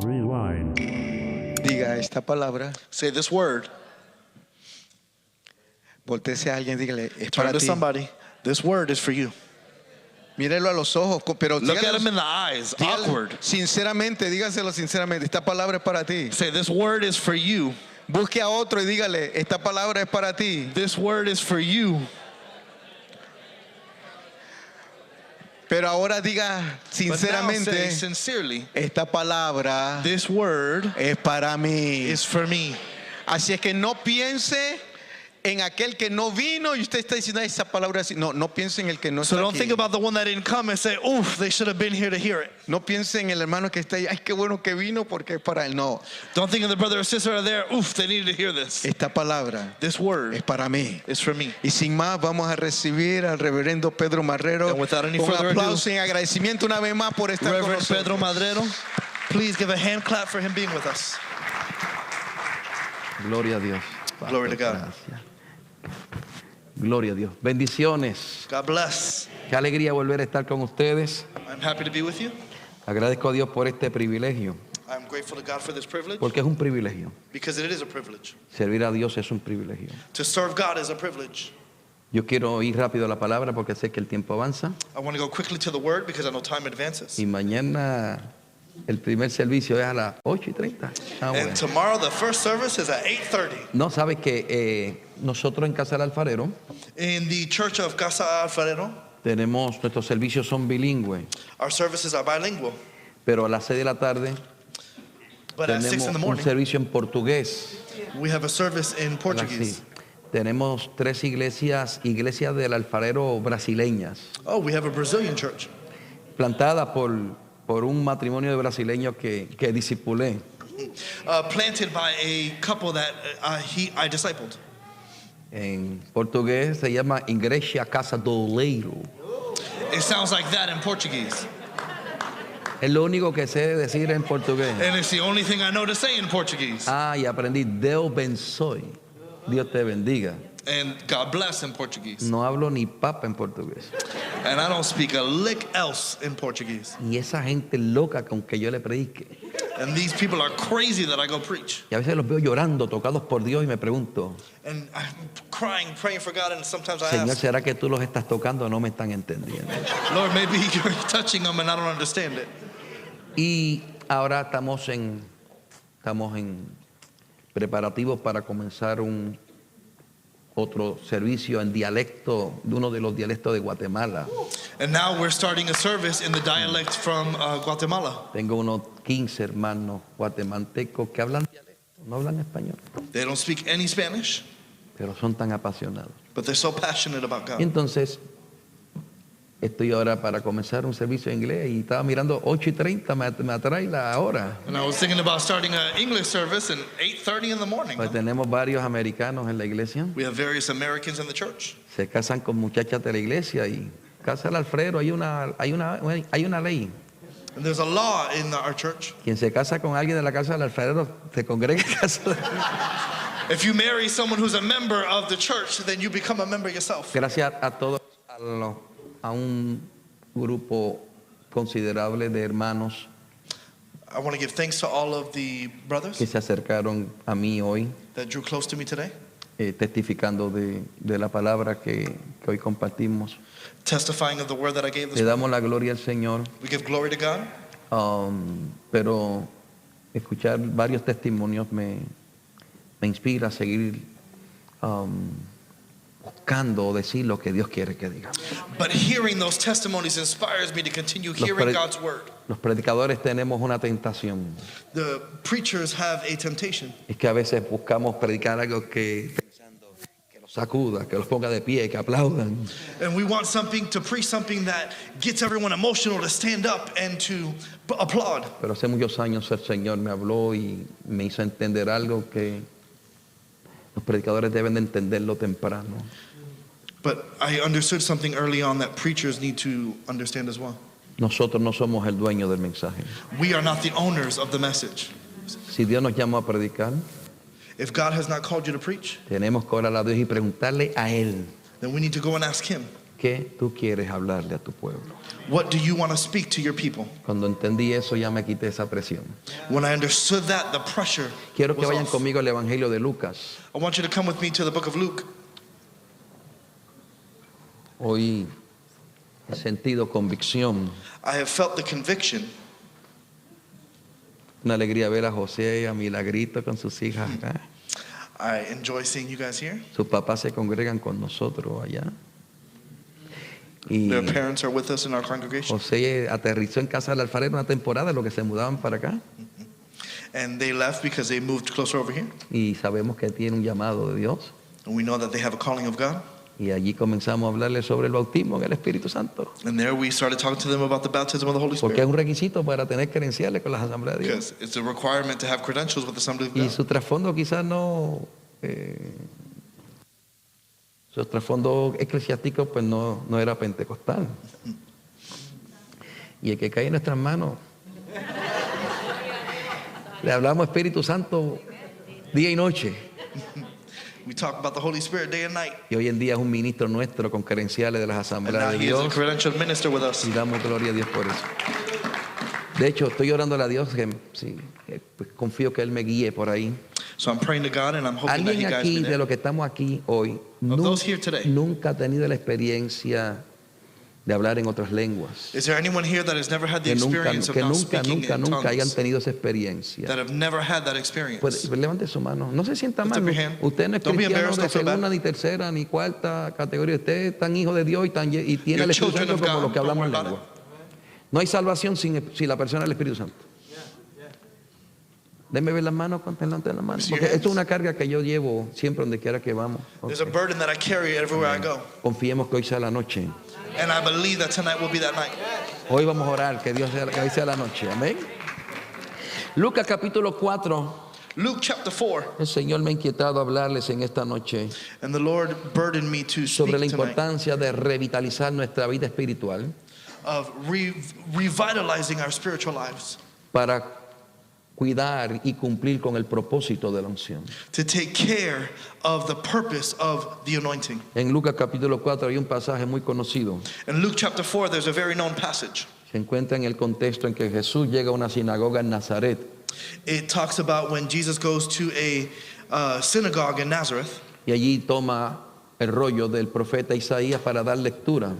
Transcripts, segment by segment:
Rewind. Diga esta palabra. Say this word. Voltéese a alguien, dígale, es Turn para to ti. somebody. This word is for you. Mírelo a los ojos, pero Look at dígale, him in the eyes. dígale Awkward. sinceramente, dígaselo sinceramente, esta palabra es para ti. Say this word is for you. Busque a otro y dígale, esta palabra es para ti. This word is for you. Pero ahora diga But now say sinceramente, sincerely, esta palabra this word es para mí. is for me. Así es que no piense en aquel que no vino y usted está diciendo esa palabra así. No, no piense en el que no So está don't think aquí. about the one that didn't come and say, oof, they should have been here to hear it. No piense en el hermano que está ahí. Ay, qué bueno que vino porque es para él. No, Don't think of the brother or sister are there, oof, they needed to hear this. esta palabra This es word para mí. is for me. Y sin más, vamos a recibir al reverendo Pedro Marrero. And without any Un further ado, aplauso en agradecimiento una vez más por estar con Reverend nosotros. Pedro Madrero, please give a hand clap for him being with us. Gloria a Dios. Glory to God. Gracias. Gloria a Dios. Bendiciones. God bless. Qué alegría volver a estar con ustedes. I'm happy to be with you. Agradezco a Dios por este privilegio, I'm grateful to God for this privilege porque es un privilegio. because it is a privilege. Servir a Dios es un privilegio. To serve God is a privilege. Yo quiero ir rápido a la palabra porque sé que el tiempo avanza. I want to go quickly to the word because I know time advances. Y mañana el primer servicio es a las 8:30. Ah, bueno. And tomorrow the first service is at 8:30 No, sabes que nosotros en Casa del Alfarero in the Church of Casa Alfarero. tenemos, nuestros servicios son bilingües, Our services are bilingual, pero a las 6 de la tarde but at 6 tenemos in the un morning servicio en portugués. we have a service in A las Portuguese. 6. Tenemos 3 iglesias del Alfarero brasileñas, Oh, we have a Brazilian church plantadas por un matrimonio de brasileños que discipulé. planted by a couple that I discipled. En portugués se llama Igreja Casa do Oleiro. It sounds like that in Portuguese, Es lo único que sé decir en portugués. and it's the only thing I know to say in Portuguese. Ah, y aprendí Deus benzoe. Dios te bendiga. And God bless in Portuguese. No hablo ni papa en portugués. And I don't speak a lick else in Portuguese. Y esa gente loca con que yo le predique. And these people are crazy that I go preach. Y a veces los veo llorando, tocados por Dios, y me pregunto, And I'm crying, praying for God, and sometimes I Señor, ask, ¿será que tú los estás tocando o no me están entendiendo? Lord, maybe you're touching them and I don't understand it. Y ahora estamos en preparativos para comenzar otro servicio en dialecto, de uno de los dialectos de Guatemala. And now we're starting a service in the dialect from Guatemala. Tengo unos 15 hermanos guatemaltecos que hablan dialecto, no hablan español, They don't speak any Spanish, pero son tan apasionados. but they're so passionate about Y God. entonces estoy ahora para comenzar un servicio en inglés y estaba mirando 8:30, me atrae la hora. And I was thinking about starting an English service at 8:30 in the morning. Pues tenemos varios americanos en la iglesia, We have various Americans in the church. se casan con muchachas de la iglesia y Casa del Alfredo hay una ley. And there's a law in our church. Quien se casa con alguien de la casa del Alfredo se congrega en casa del If you marry someone who's a member of the church, then you become a member yourself. Gracias a todos, a un grupo considerable de hermanos I want to give thanks to all of the brothers que se acercaron a mí hoy, that drew close to me today, testificando de la palabra que hoy compartimos. testifying of the word that I gave this Le morning. damos la gloria al Señor, We give glory to God. pero escuchar varios testimonios me inspira a seguir buscando decir lo que Dios quiere que diga. But hearing those testimonies inspires me to continue Los hearing pre- God's word. Los predicadores tenemos una tentación, The preachers have a temptation. es que a veces buscamos predicar algo que pensando que los sacuda, que los ponga de pie, que aplaudan. And we want to preach something that gets everyone emotional to stand up and to applaud. Pero hace muchos años el Señor me habló y me hizo entender algo que los predicadores deben de entenderlo temprano. But I understood something early on that preachers need to understand as well. Nosotros no somos el dueño del mensaje. We are not the owners of the message. Si Dios nos llama a predicar, If God has not called you to preach, tenemos que orar a Dios y preguntarle a Él then we need to go and ask Him. ¿qué tú quieres hablarle a tu pueblo? What do you want to speak to your people? Cuando entendí eso ya me quité esa presión. When I understood that, the pressure Quiero que was vayan off. conmigo al Evangelio de Lucas. I want you to come with me to the book of Luke. Hoy he sentido convicción, I have felt the conviction. una alegría ver a José y a Milagrito con sus hijas acá. I enjoy seeing you guys here. Sus papás se congregan con nosotros allá. Y Their parents are with us in our congregation. José aterrizó en casa del alfarero una temporada, lo que se mudaban para acá. And they left because they moved closer over here. Y sabemos que tiene un llamado de Dios. And we know that they have a calling of God. Y allí comenzamos a hablarles sobre el bautismo en el Espíritu Santo. And there we started talking to them about the baptism of the Holy Porque es Spirit. un requisito para tener credenciales con las asambleas de Dios. Because it's a requirement to have credentials with the Assembly of Y God. su trasfondo quizás no... su trasfondo eclesiástico pues no era pentecostal. Y el que cae en nuestras manos, le hablamos Espíritu Santo día y noche. We talk about the Holy Spirit day and night. Y hoy en día es un ministro nuestro con credenciales de las And asambleas now de he is a Dios. credentialed minister with us. Y damos gloria a Dios por eso. De hecho, estoy orándole a Dios que sí, pues confío que Él me guíe por ahí. So I'm praying to God and I'm hoping that He Alguien guides aquí, me de there. los que estamos aquí hoy, those here today. nunca ha tenido la experiencia de hablar en otras lenguas. Is there anyone here that has never had the Que nunca, experience of now speaking in nunca hayan tongues? tenido esa experiencia. That have never had that experience? Pues levante su mano. No se sienta Lift mal. up your hand. Usted no es Don't be cristiano embarrassed, de don't feel segunda, bad. ni tercera, ni cuarta categoría. Usted es tan hijo de Dios y tiene el You're Espíritu children Santo of como God. los que Don't hablamos worry en about lengua. No hay salvación sin la persona del Espíritu Santo. Déjeme ver las manos, delante de las manos. See your Porque esto es hands. una carga que yo llevo siempre donde quiera que vamos. There's a Ok. burden that I carry everywhere I go. Confiemos que hoy sea la noche. And I believe that tonight will be that night. Hoy vamos a orar que que hoy sea la noche. Amén. Lucas capítulo 4. Luke chapter 4. El Señor me ha inquietado a hablarles en esta noche And the Lord burdened me to speak sobre la tonight importancia de revitalizar nuestra vida espiritual of revitalizing our spiritual lives. para cuidar y cumplir con el propósito de la unción. To take care of the purpose of the anointing. En Lucas capítulo 4 hay un pasaje muy conocido. In Luke chapter 4, there's a very known passage. Se encuentra en el contexto en que Jesús llega a una sinagoga en Nazaret It talks about when Jesus goes to a synagogue in Nazareth, y allí toma el rollo del profeta Isaías para dar lectura.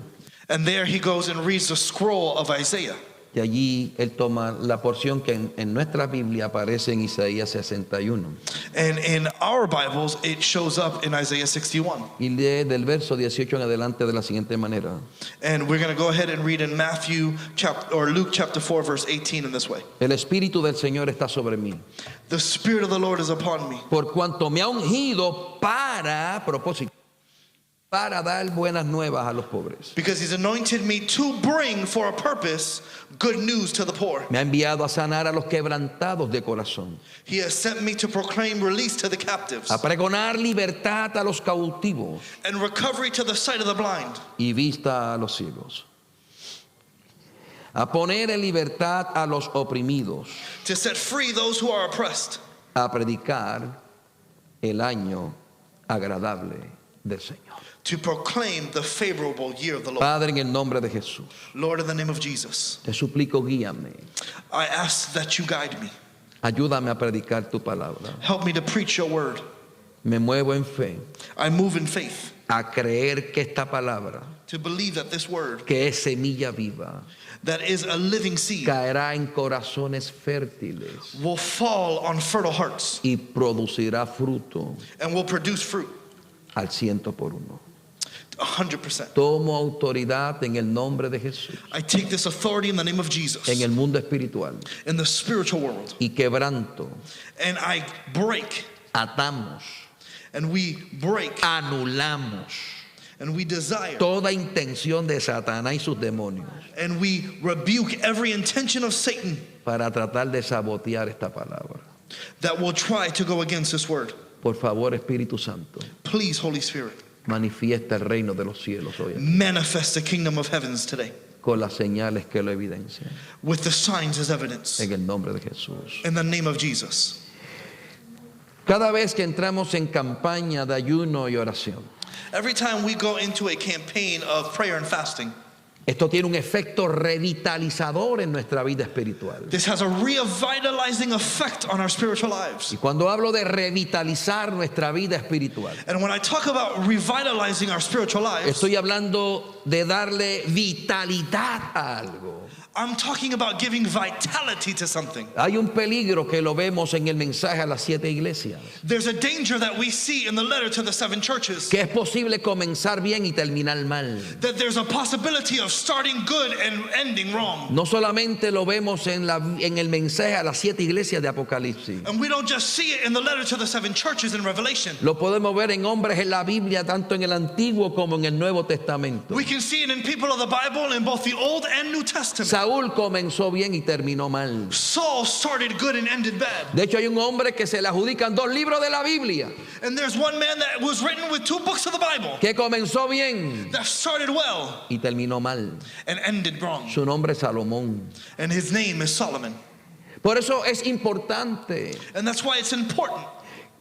and there he goes and reads the scroll of Isaiah. Y allí él toma la porción que en nuestra Biblia aparece en Isaías 61. And in our Bibles, it shows up in Isaiah 61. Y lee del verso 18 en adelante de la siguiente manera. And we're going to go ahead and read in Luke chapter 4, verse 18 in this way. El Espíritu del Señor está sobre mí, The Spirit of the Lord is upon me, por cuanto me ha ungido para propósito, para dar buenas nuevas a los pobres. because he's anointed me to bring for a purpose good news to the poor. Me ha enviado a sanar a los quebrantados de corazón, He has sent me to proclaim release to the captives a pregonar libertad a los cautivos and recovery to the sight of the blind, y vista a los ciegos, a poner en libertad a los oprimidos, to set free those who are oppressed, a predicar el año agradable del Señor. to proclaim the favorable year of the Lord. Padre, en el nombre de Jesús, Lord, in the name of Jesus, te suplico, guíame, I ask that you guide me. ayúdame a predicar tu palabra. Help me to preach your word. Me muevo en fe I move in faith a creer que esta palabra, to believe that this word, que es semilla viva, that is a living seed, caerá en corazones fértiles will fall on fertile hearts y producirá fruto and will produce fruit al 100%. 100%. Tomo autoridad en el nombre de Jesús, I take this authority in the name of Jesus en el mundo espiritual, in the spiritual world, y quebranto, and I break, atamos, and we break, anulamos and we desire, toda intención de Satanás y sus demonios and we rebuke every intention of Satan para tratar de sabotear esta palabra. that will try to go against this word. Por favor, Espíritu Santo, Please, Holy Spirit, manifiesta el reino de los cielos hoy aquí, manifest the kingdom of heavens today con las señales que lo evidencian, with the signs as evidence en el nombre de Jesús. in the name of Jesus. Cada vez que entramos en campaña de ayuno y oración, Every time we go into a campaign of prayer and fasting, esto tiene un efecto revitalizador en nuestra vida espiritual. this has a revitalizing effect on our spiritual lives. Y cuando hablo de revitalizar nuestra vida espiritual, And when I talk about revitalizing our spiritual lives, estoy hablando de darle vitalidad a algo. I'm talking about giving vitality to something. Hay un peligro que lo vemos en el mensaje a las 7 iglesias, There's a danger that we see in the letter to the 7 churches, que es posible comenzar bien y terminar mal. that there's a possibility of starting good and ending wrong. No solamente lo vemos en el mensaje a las 7 iglesias de Apocalipsis, And we don't just see it in the letter to the 7 churches in Revelation. lo podemos ver en hombres en la Biblia, tanto en el Antiguo como en el Nuevo Testamento. We can see it in people of the Bible in both the Old and New Testament. Saúl comenzó bien y terminó mal. Saul started good and ended bad. De hecho, hay un hombre que se le adjudican 2 libros de la Biblia, And there's one man that was written with 2 books of the Bible que comenzó bien that started well y terminó mal. and ended wrong. Su nombre es Salomón. And his name is Solomon. Por eso es importante And that's why it's important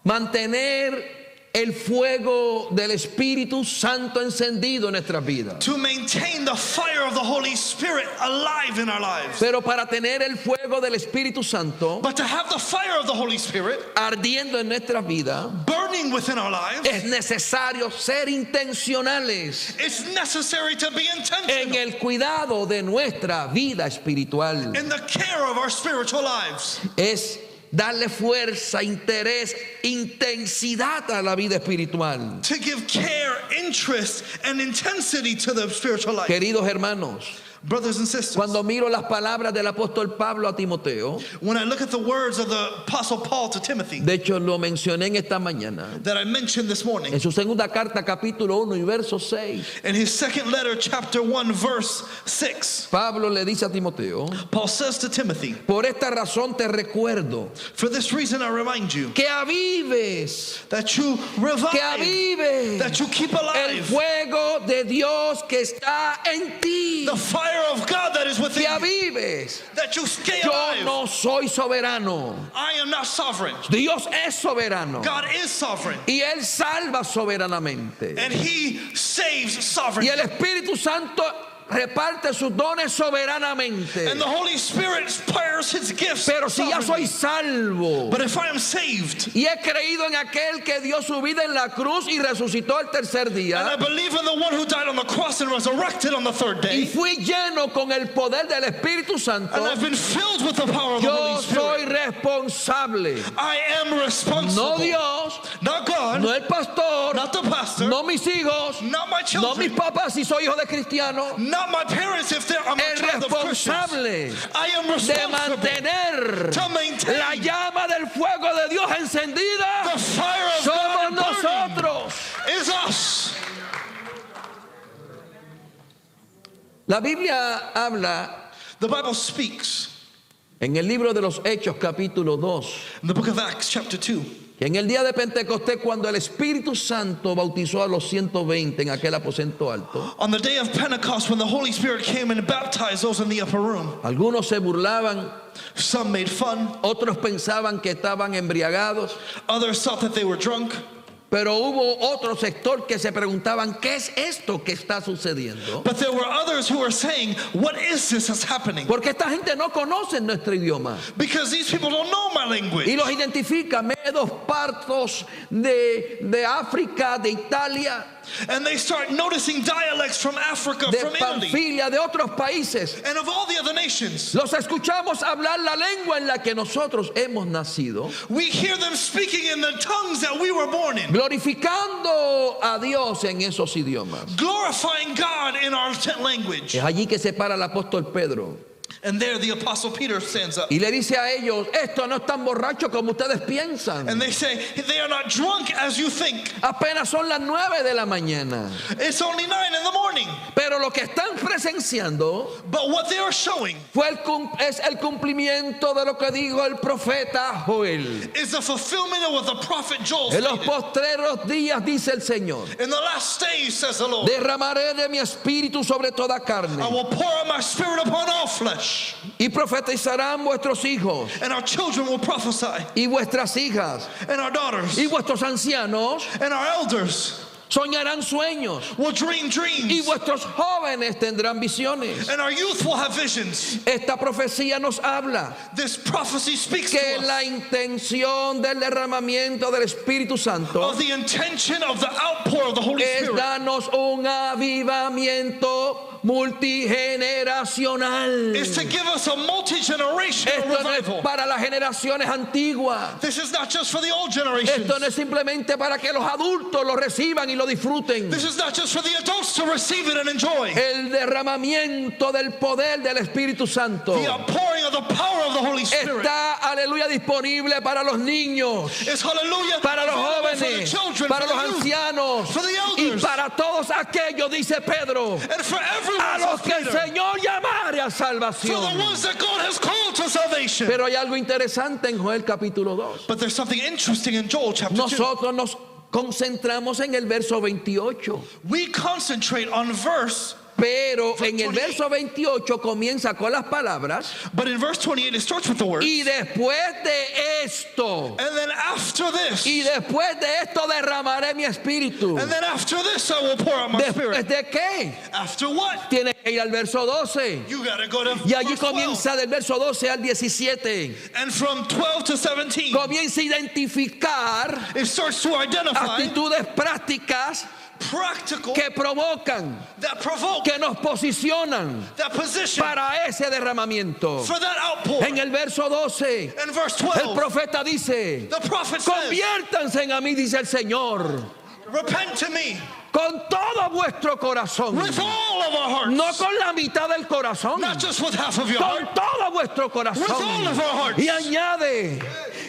mantener el fuego del Espíritu Santo encendido en nuestras vidas. to maintain the fire of the Holy Spirit alive in our lives. Pero para tener el fuego del Espíritu Santo But to have the fire of the Holy Spirit ardiendo en nuestras vidas, burning within our lives, es necesario ser intencionales it's necessary to be en intentional el cuidado de nuestra vida espiritual. in the care of our spiritual lives. Es darle fuerza, interés, intensidad a la vida espiritual. To give care, interest, and intensity to the spiritual life. Queridos hermanos, Brothers and sisters, cuando miro las palabras del apóstol Pablo a Timoteo, when I look at the words of the Apostle Paul to Timothy de hecho lo mencioné en esta mañana, that I mentioned this morning, en su segunda carta, capítulo 1 y verso 6, in his second letter, chapter 1, verse 6, Pablo le dice a Timoteo: Paul says to Timothy, por esta razón te recuerdo for this reason I remind you que avives, that you que revive, avives that you keep el alive fuego de Dios que está en ti, the fire of God that is within que you, avives. that you stay Yo alive. no soy soberano, I am not sovereign. Dios es soberano God is sovereign, y Él salva soberanamente. and he saves Y sovereignly. el Espíritu Santo reparte sus dones soberanamente. And the Holy Spirit fires his gifts. Pero si ya soy sovereignly. salvo But if I am saved, y he creído en aquel que dio su vida en la cruz y resucitó el tercer and I día, believe in the one who died on the cross and resurrected on the third y day, fui lleno con el poder del Espíritu and Santo, I've been filled with the power of the yo Holy soy Spirit, responsable. I am responsible. No Dios, Not God, no el pastor, not the pastor, no mis hijos, not my no mis children, papás si soy hijo de cristiano. not my parents if I'm a El child of Christians. responsable I am de responsible mantener to maintain la llama del fuego de Dios encendida the fire of somos God burning nosotros. is us. La Biblia habla The Bible speaks en el libro de los Hechos capítulo 2 in the book of Acts chapter 2 que en el día de Pentecostés, cuando el Espíritu Santo bautizó a los 120 en aquel aposento alto, on the day of Pentecost when the Holy Spirit came and baptized those in the upper room. algunos se burlaban, Some made fun, otros pensaban que estaban embriagados, others thought that they were drunk, pero hubo otro sector que se preguntaban: ¿qué es esto que está sucediendo? but there were others who were saying, what is this that's happening? Porque esta gente no conoce nuestro idioma Because these people don't know my language. y los identifica: medos, partos de África, de Italia, And they start noticing dialects from Africa, de from Italy, Panfilia, de otros países. and of all the other nations. Los escuchamos hablar la lengua en la que nosotros hemos nacido, We hear them speaking in the tongues that we were born in, glorificando a Dios en esos idiomas. glorifying God in our language. Es allí que se para el apóstol Pedro And there the Apostle Peter stands up. y le dice a ellos: esto no es tan borracho como ustedes piensan. And they say, they are not drunk as you think. Apenas son las 9 de la mañana. It's only 9 in the morning. Pero lo que están presenciando But what they are showing es el cumplimiento de lo que dijo el profeta Joel. is the fulfillment of what the prophet Joel En los stated. postreros días, dice el Señor, In the last days, says the Lord, derramaré de mi espíritu sobre toda carne, I will pour out my spirit upon all flesh, y profetizarán vuestros hijos and our children will prophesy, y vuestras hijas and our daughters, y vuestros ancianos and our elders soñarán sueños will dream y dreams, vuestros jóvenes tendrán visiones. and our youth will have visions. Esta profecía nos habla This prophecy speaks que to la us intención del derramamiento del Espíritu Santo of the intention of the outpour of the Holy es Spirit darnos un avivamiento multigeneracional. is to give us a multi-generational Esto no es revival. para las generaciones antiguas. This is not just for the old generations. Esto no es simplemente para que los adultos lo reciban y lo disfruten. This is not just for the adults to receive it and enjoy. El derramamiento del poder del Espíritu Santo The outpouring of the power of the Holy Spirit está, aleluya, disponible para los niños, is, hallelujah, para los available for the jóvenes, children, para for los the youth, ancianos for the y elders, para todos aquellos, dice Pedro, and for everyone, a los que el Peter, Señor llamare a for the salvación. ones that God has called to salvation. Pero hay algo interesante en Joel capítulo 2. But there's something interesting in Joel chapter 2. Nosotros nos concentramos en el verso 28. We concentrate on verse, Pero en el 28. verso 28 comienza con las palabras but in verse 28 it starts with the words, y después de esto, and then after this, y después de esto derramaré mi espíritu. and then after this I will pour out my ¿Después spirit. de qué? After what? Tienes que ir al verso 12. You gotta go to Y allí verse 12. comienza del verso 12 al 17. And from 12 to 17, Comienza a identificar it starts to identify actitudes prácticas practical que provocan, that provoke, que nos posicionan that position para ese derramamiento. for that outpour. En el verso 12, In verse el 12, profeta dice: the prophet says, conviértanse a mí, dice el Señor, repent to me con todo vuestro corazón, with all of our hearts, no con la mitad del corazón, not just with half of your con heart, todo vuestro with all corazón. of our hearts, Y añade,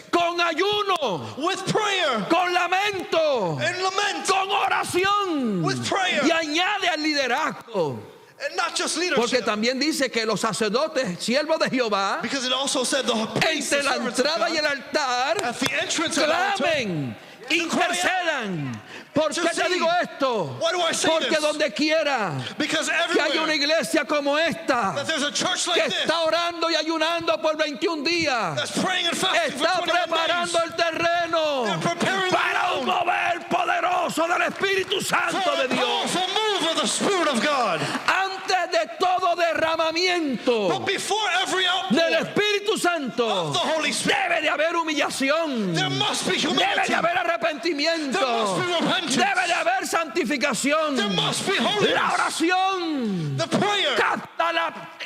con ayuno, with prayer con lamento, and lament, con oración, with prayer, y añade al liderazgo. and not just Porque leadership. también dice que los sacerdotes, siervos de Jehová, Because it also said the priests, entre the la servants of entrada y God, el altar, at the entrance of the altar, clamen, intercedan. ¿Por qué te digo esto? Why do I say Porque this? donde quiera Because que haya una everywhere iglesia como esta, that there's a church que like this está orando y ayunando por 21 días, that's praying and fasting for está 21 preparando days el terreno They're preparing the para un ground mover poderoso del Espíritu Santo for de a Dios. powerful move of the Spirit of God. Antes de todo derramamiento But before every del outpour Espíritu Santo, of the Holy Spirit, debe de haber humillación, there must be debe humility. de haber There arrepentimiento, must be repentance. debe de haber santificación. There must be La holiness. oración The prayer, capta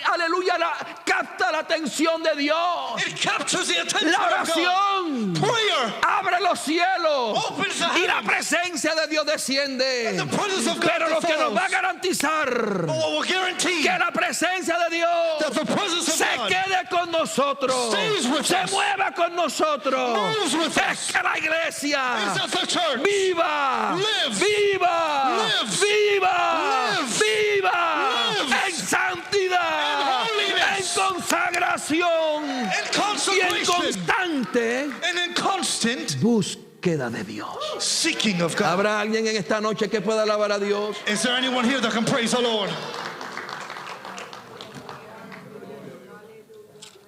aleluya, capta la atención de Dios. it captures the attention La of God. oración Prayer abre los cielos opens the y la heavens. presencia de Dios desciende. And the presence of God Pero lo que nos va a falls. garantizar But what will guarantee que la presencia de Dios that the presence of se God quede con nosotros, stays with se us, mueva con nosotros, moves with es us, que la iglesia is that the church viva, lives, viva, lives, viva, lives, viva lives en santidad, in holiness, en consagración in y en consecration, constante and in constant búsqueda de Dios. seeking of God. ¿Habrá alguien en esta noche que pueda alabar a Dios? Is there anyone here that can praise the Lord?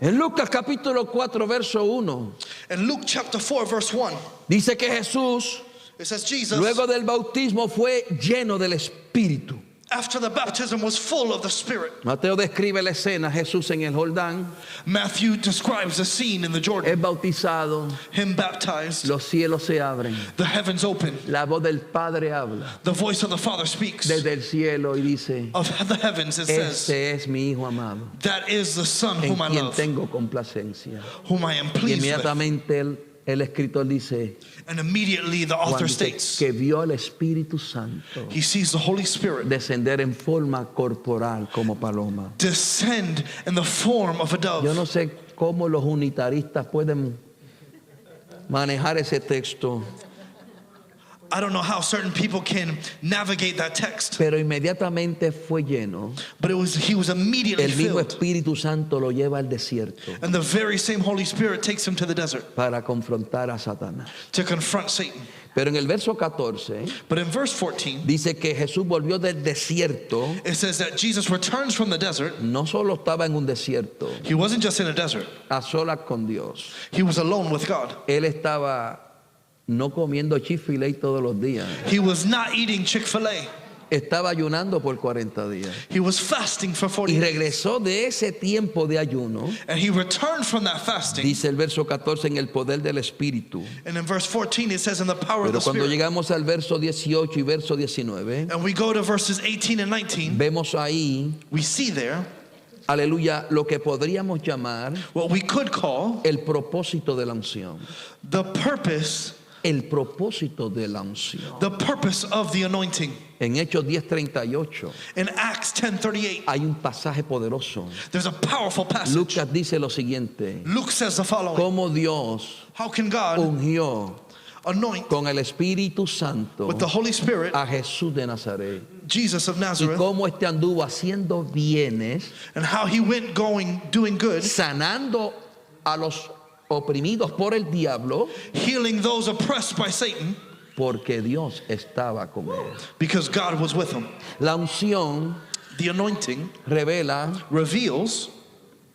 En Lucas capítulo 4 verso 1 In Luke chapter 4 verse 1, dice que Jesús it says Jesus, luego del bautismo fue lleno del Espíritu. after the baptism, was full of the Spirit. Mateo describe la escena, Jesús en el Jordán Matthew describes the scene in the Jordan, es bautizado, him baptized, los cielos se abren, the heavens open, la voz del Padre habla the voice of the Father speaks desde el cielo y dice: of the heavens. It says, este es mi Hijo amado, that is the Son en whom I quien love, tengo complacencia. whom I am Y pleased with. inmediatamente el escritor dice, And immediately the author cuando dice states, que vio al Espíritu Santo he sees the Holy Spirit descender en forma corporal como paloma. descend in the form of a dove. Yo no sé cómo los unitaristas pueden manejar ese texto, I don't know how certain people can navigate that text, pero inmediatamente fue lleno. but he was immediately El mismo filled. Espíritu Santo lo lleva al desierto And the very same Holy Spirit takes him to the desert para confrontar a Satanás. to confront Satan. Pero en el verso 14 But in verse 14, dice que Jesús volvió del desierto. it says that Jesus returns from the desert. No solo estaba en un desierto He wasn't just in a desert, a solas con Dios. he was alone with God. Él estaba no comiendo Chick-fil-A todos los días. He was not eating Chick-fil-A. Estaba ayunando por 40 días. He was fasting for 40 Y days. regresó de ese tiempo de ayuno. And he returned from that fasting. Dice el verso 14, en el poder del Espíritu. And in verse 14 it says in the power of Pero the cuando Spirit. llegamos al verso 18 y verso 19, And we go to verses 18 and 19. vemos ahí, We see there aleluya, lo que podríamos llamar what we could call el propósito de la unción. the purpose El propósito de la unción. of the anointing. En Hechos 10:38 In Acts 10:38, hay un pasaje poderoso. there's a powerful passage. Lucas dice lo siguiente: Luke says the following. cómo Dios How can God ungió anoint con el Espíritu Santo with the Holy Spirit a Jesús de Nazaret, Jesus of y Nazareth, cómo este anduvo haciendo bienes, and how he went doing good, sanando a los oprimidos por el diablo, healing those oppressed by Satan, porque Dios estaba con él. because God was with him. La unción The anointing revela reveals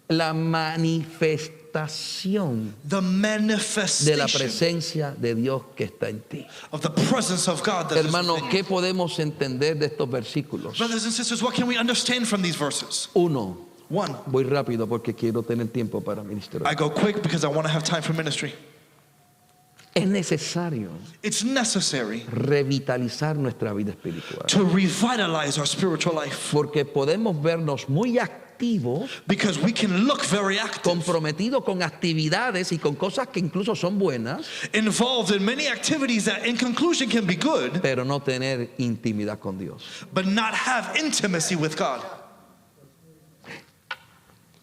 la manifestación the de la manifestation presencia de Dios que está en ti. of the presence of God that is Hermano, within you. ¿qué podemos entender de estos versículos? Brothers and sisters, what can we understand from these verses? Uno, One, voy rápido porque quiero tener tiempo para I ministrar. go quick because I want to have time for ministry. Es necesario It's necessary revitalizar nuestra vida espiritual, to revitalize our spiritual life porque podemos vernos muy activos, because we can look very active, comprometidos con actividades y con cosas que incluso son buenas, involved in many activities that in conclusion can be good, pero no tener intimidad con Dios. but not have intimacy with God.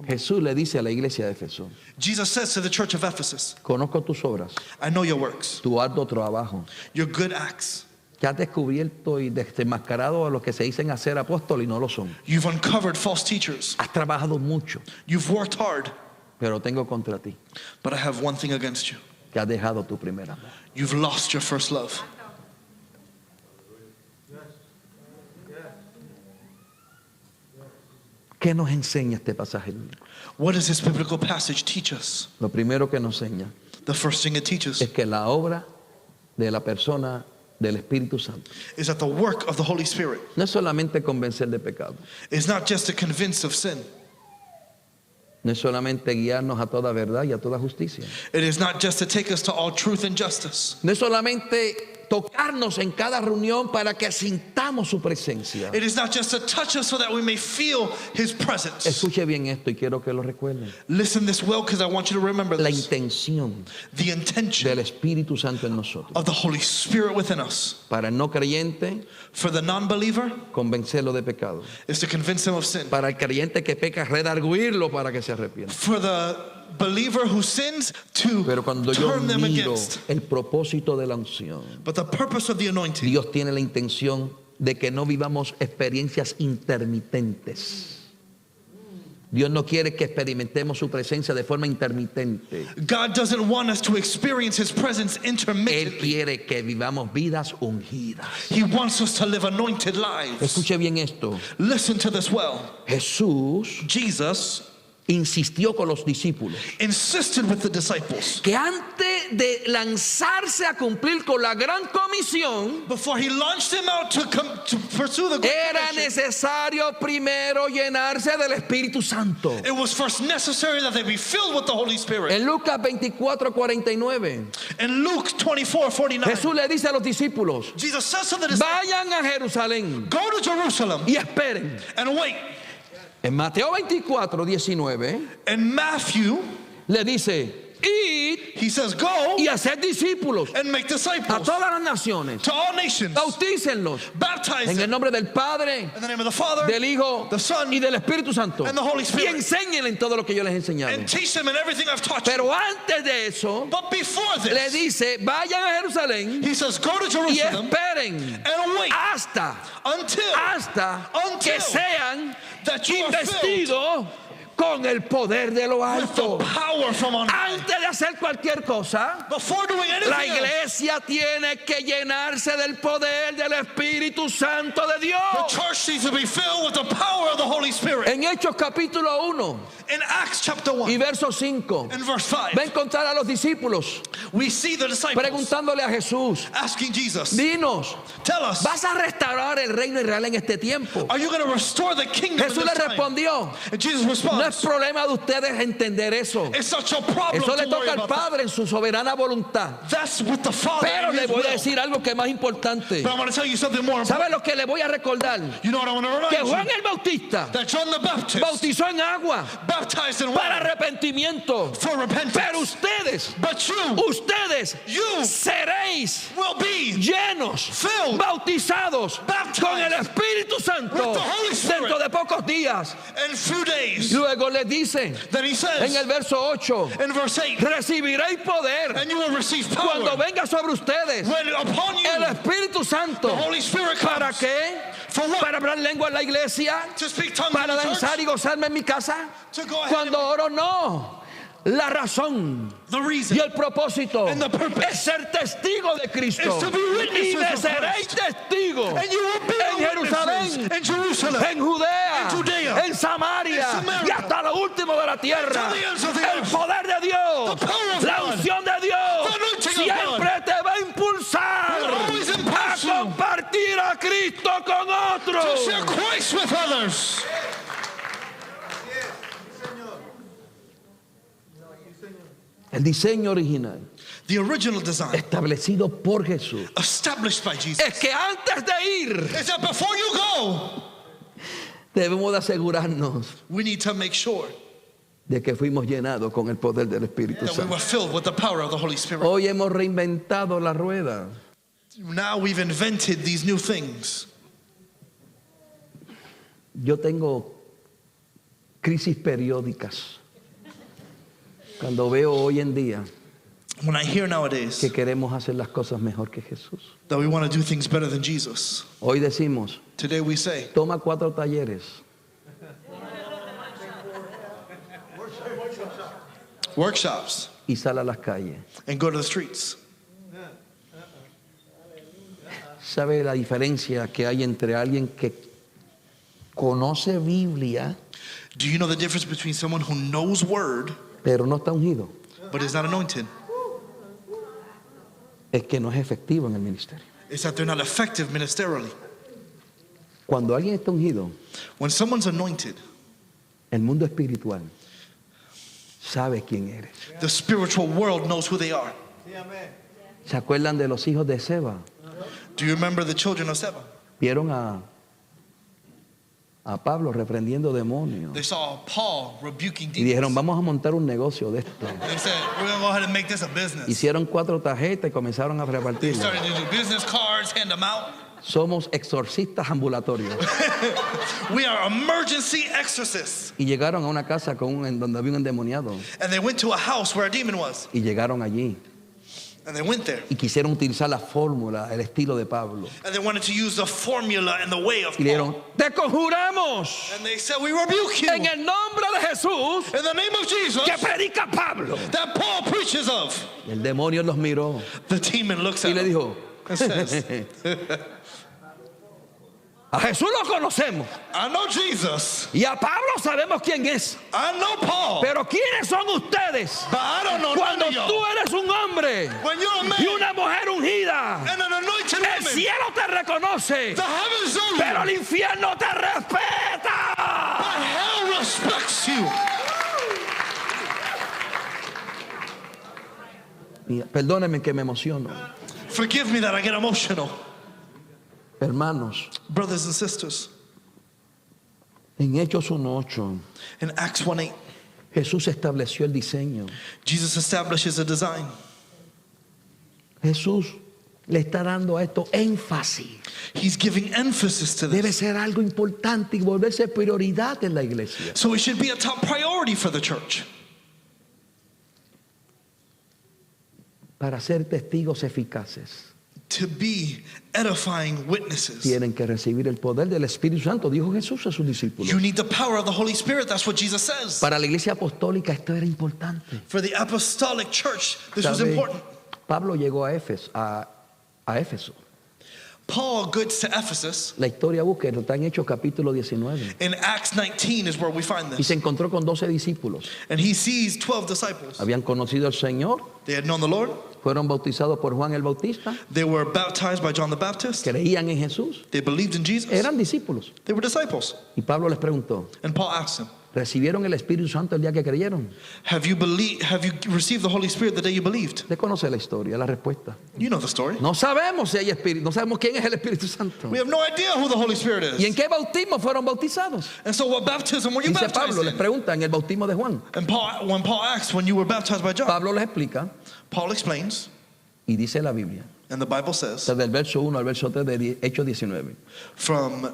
Jesús le dice a la iglesia de Éfeso: Jesus says to the church of Ephesus, conozco tus obras, I know your works, tu arduo trabajo, your good acts. que has descubierto y desenmascarado a los que se dicen hacer apóstoles y no lo son. You've uncovered false teachers. Has trabajado mucho, You've worked hard, pero tengo contra ti, but I have one thing against you. que has dejado tu primer amor. You've lost your first love. ¿Qué nos enseña este pasaje bíblico? What does this biblical passage teach us? Lo primero que nos enseña The first thing it teaches es que la obra de la persona del Espíritu Santo is that the work of the Holy Spirit no es solamente convencer de pecado, is not just to convince of sin. no es solamente guiarnos a toda verdad y a toda justicia, It is not just to take us to all truth and justice. no es solamente tocarnos en cada reunión para que sintamos su presencia. It is not just to touch us so that we may feel His presence. Escuche bien esto y quiero que lo recuerden. Listen this well because I want you to remember La this. intención The intention del Espíritu Santo en nosotros, of the Holy Spirit within us para el no creyente, for the non-believer convencerlo de pecado, is to convince him of sin. para el creyente que peca, redarguirlo para que se arrepienta. For the believer who sins to Pero cuando yo turn them miro against. el propósito de la unción, But the purpose of the anointing, Dios tiene la intención de que no vivamos experiencias intermitentes. Dios no quiere que experimentemos su presencia de forma intermitente. God doesn't want us to experience His presence Él intermittently. quiere que vivamos vidas ungidas. He wants us to live anointed lives. Escuche bien esto. Listen to this well. Jesús Jesus insistió con los discípulos insisted with the disciples que antes de lanzarse a cumplir con la gran comisión, before He launched them out to pursue the great era commission. necesario primero llenarse del Espíritu Santo. It was first necessary that they be filled with the Holy Spirit. En Lucas 24:49, In Luke 24:49, Jesús le dice a los discípulos: Jesus says to the disciples, vayan a Jerusalén go to Jerusalem y esperen. and wait. En Mateo 24:19 In Matthew, le dice: id He says, go y haced discípulos and make a disciples todas las naciones, to all nations, bautícenlos baptize en el them nombre del Padre, in the name of the Father, del Hijo the Son, y del Espíritu Santo, and the Holy y Spirit, enséñenle en todo lo que yo les he enseñado. and teach them in everything I've taught you. Pero antes de eso But before le this, dice: vayan a Jerusalén He says, go to y Jerusalem esperen and wait hasta que sean that you are filled investidos con el poder de lo with the alto. power from on high. Antes de hacer cualquier cosa, Before doing la anything else, iglesia tiene que llenarse del poder del Espíritu Santo de the Dios. church needs to be filled with the power of the Holy Spirit. En Hechos capítulo 1 In Acts chapter y 1 verso 5 and verse 5, va a encontrar a los discípulos We see the disciples preguntándole a Jesús, asking Jesus, dinos, tell us, ¿vas a restaurar el reino israel en este tiempo? are you going to restore the kingdom in Jesús le this time? respondió, And Jesus no es responds, problema de ustedes entender eso. it's such a problem Eso le to worry toca al about that. Padre en su soberana voluntad. That's what the Father Pero in le His voy a will. decir algo que es más importante. But I want to tell you something more important. ¿Sabe lo que le voy a recordar? You know what I want to Que remind Juan you? el Bautista That John the Baptist bautizó en agua baptized in para water arrepentimiento. for repentance. Pero ustedes, But ustedes you seréis will be llenos, filled, bautizados baptized con el Espíritu Santo with the Holy Spirit dentro de pocos días. in a few days. Luego les dice Then he en says el verso 8, in verse 8, recibiréis poder and you will receive cuando power venga sobre ustedes when upon you el Espíritu Santo. the Holy Spirit ¿Para comes. qué? For what? Para hablar lengua en la iglesia, To speak tongues para in the danzar church? y gozarme en mi casa. To go ahead Cuando oro, no. La razón The reason y el propósito and the purpose es ser testigo de Cristo. is to be witnesses Y me of seréis Christ. testigo and you will be en Jerusalén, witnesses in Jerusalem, en Judea, in Judea, en Samaria in Samaria, y hasta lo último de la tierra. to the ends of the El earth. poder de Dios, The power of la God, unción de Dios the anointing of siempre te va a impulsar will always a impulse you compartir a Cristo con to otros. share Christ with others. El diseño original The original design establecido por Jesús established by Jesus es que antes de ir is that before you go, debemos de asegurarnos we need to make sure de que fuimos llenados con el poder del Espíritu that we Santo. were filled with the power of the Holy Spirit. Hoy hemos reinventado la rueda. Now we've invented these new things. Yo tengo crisis periódicas cuando veo hoy en día When I hear nowadays que queremos hacer las cosas mejor que Jesús. that we want to do things better than Jesus, Hoy decimos, today we say, toma 4 talleres, workshops y sal a las calles. and go to the streets. ¿Sabe la diferencia que hay entre alguien que conoce Biblia Do you know the difference between someone who knows word pero no está ungido? but is not anointed? Es que no es efectivo en el ministerio. It's that they're not effective ministerially. Cuando alguien está ungido, When someone's anointed, el mundo espiritual sabe quién eres. the spiritual world knows who they are. ¿Se acuerdan de los hijos de Seba? Do you remember the children of Seba? Vieron a Pablo reprendiendo demonios They saw Paul rebuking y dijeron, demons. vamos a montar un negocio de esto. They said, we're going to go ahead and make this a business. Hicieron 4 tarjetas y comenzaron a They repartirlas. started to do business cards, hand them out. Somos exorcistas ambulatorios. We are emergency exorcists. Y llegaron a una casa en donde había un endemoniado. And they went to a house where a demon was. Y llegaron allí And they went there. y quisieron utilizar la fórmula, el estilo de Pablo. And they wanted to use the formula and the way of Y le dijeron, Paul. te conjuramos And they said, we rebuke you en el nombre de Jesús in the name of Jesus que predica Pablo. that Paul preaches of. Y el demonio los miró The demon looks y at le him dijo, and says, a Jesús lo conocemos I know Jesus. y a Pablo sabemos quién es. I know Paul. Pero ¿quiénes son ustedes? But I don't know Cuando none of tú y'all. eres un hombre When you're a y man una mujer ungida, and an anointed el woman, cielo te reconoce, the heavens know pero you, el infierno te respeta. but hell respects you. Perdónenme que me emociono. Forgive me that I get emotional. Hermanos, Brothers and sisters, en Hechos 1:8, in Acts 1:8, Jesús estableció el diseño. Jesus establishes a design. Jesús le está dando a esto énfasis. He's giving emphasis to Debe this. ser algo importante y volverse prioridad en la iglesia. So it should be a top priority for the church. Para ser testigos eficaces, To be edifying witnesses. tienen que recibir el poder del Espíritu Santo, dijo Jesús a sus discípulos. You need the power of the Holy Spirit. That's what Jesus says. Para la iglesia apostólica esto era importante. For the apostolic church, this was ¿Sabe? important. Pablo llegó a Éfeso. Paul gets to Ephesus. La historia busca, está en Hechos capítulo 19. In Acts 19 is where we find Y this. se encontró con 12 discípulos. And he sees 12 disciples. Habían conocido al Señor, They had known the Lord. fueron bautizados por Juan el Bautista, They were baptized by John the Baptist. creían en Jesús, They believed in Jesus. eran discípulos. They were disciples. Y Pablo les preguntó, And Paul asked him, ¿recibieron el Espíritu Santo el día que creyeron? Have you received the Holy Spirit the day you believed? Usted conoce la historia, la respuesta. You know the story. No sabemos si hay Espíritu, no sabemos quién es el Espíritu Santo. We have no idea who the Holy Spirit ¿Y en is. qué bautismo fueron bautizados? And so what baptism were you Dice baptized Pablo, les in? pregunta en el bautismo de Juan. And when Paul asks when you were baptized by John, Pablo les explica Paul explains, y dice la Biblia, and the Bible says, desde el verso 1 al verso 3 de Hechos 19, from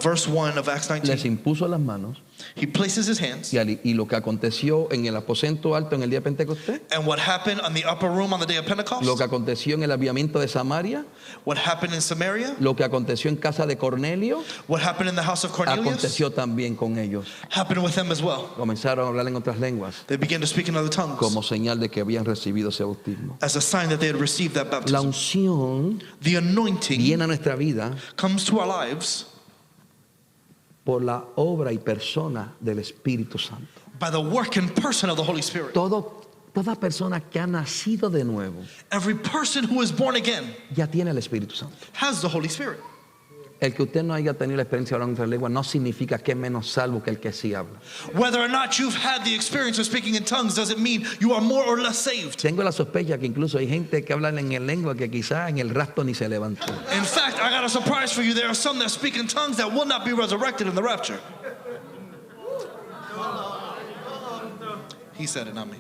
verse 1 of Acts les 19, impuso las manos he places his hands, y lo que aconteció en el aposento alto en el día de Pentecostés, and what happened on the upper room on the day of lo Pentecost, que aconteció en el avivamiento de Samaria, what happened in Samaria, lo que aconteció en casa de Cornelio, what happened in the house of Cornelius, aconteció también con ellos. happened with them as well. Comenzaron a hablar en otras lenguas They began to speak in other tongues como señal de que habían recibido ese bautismo. as a sign that they had received that La baptism. unción The anointing viene a nuestra vida comes to our lives por la obra y persona del Espíritu Santo. by the work and person of the Holy Spirit. Toda persona que ha nacido de nuevo Every person who is born again ya tiene el Espíritu Santo. has the Holy Spirit. El que usted no haya tenido la experiencia de hablar en otra lengua no significa que es menos salvo que el que sí habla. Whether or not you've had the experience of speaking in tongues doesn't mean you are more or less saved. Tengo la sospecha que incluso hay gente que habla en lengua que quizá en el rapto ni se levantó. In fact, I got a surprise for you. There are some that speak in tongues that will not be resurrected in the rapture. He said it, not me.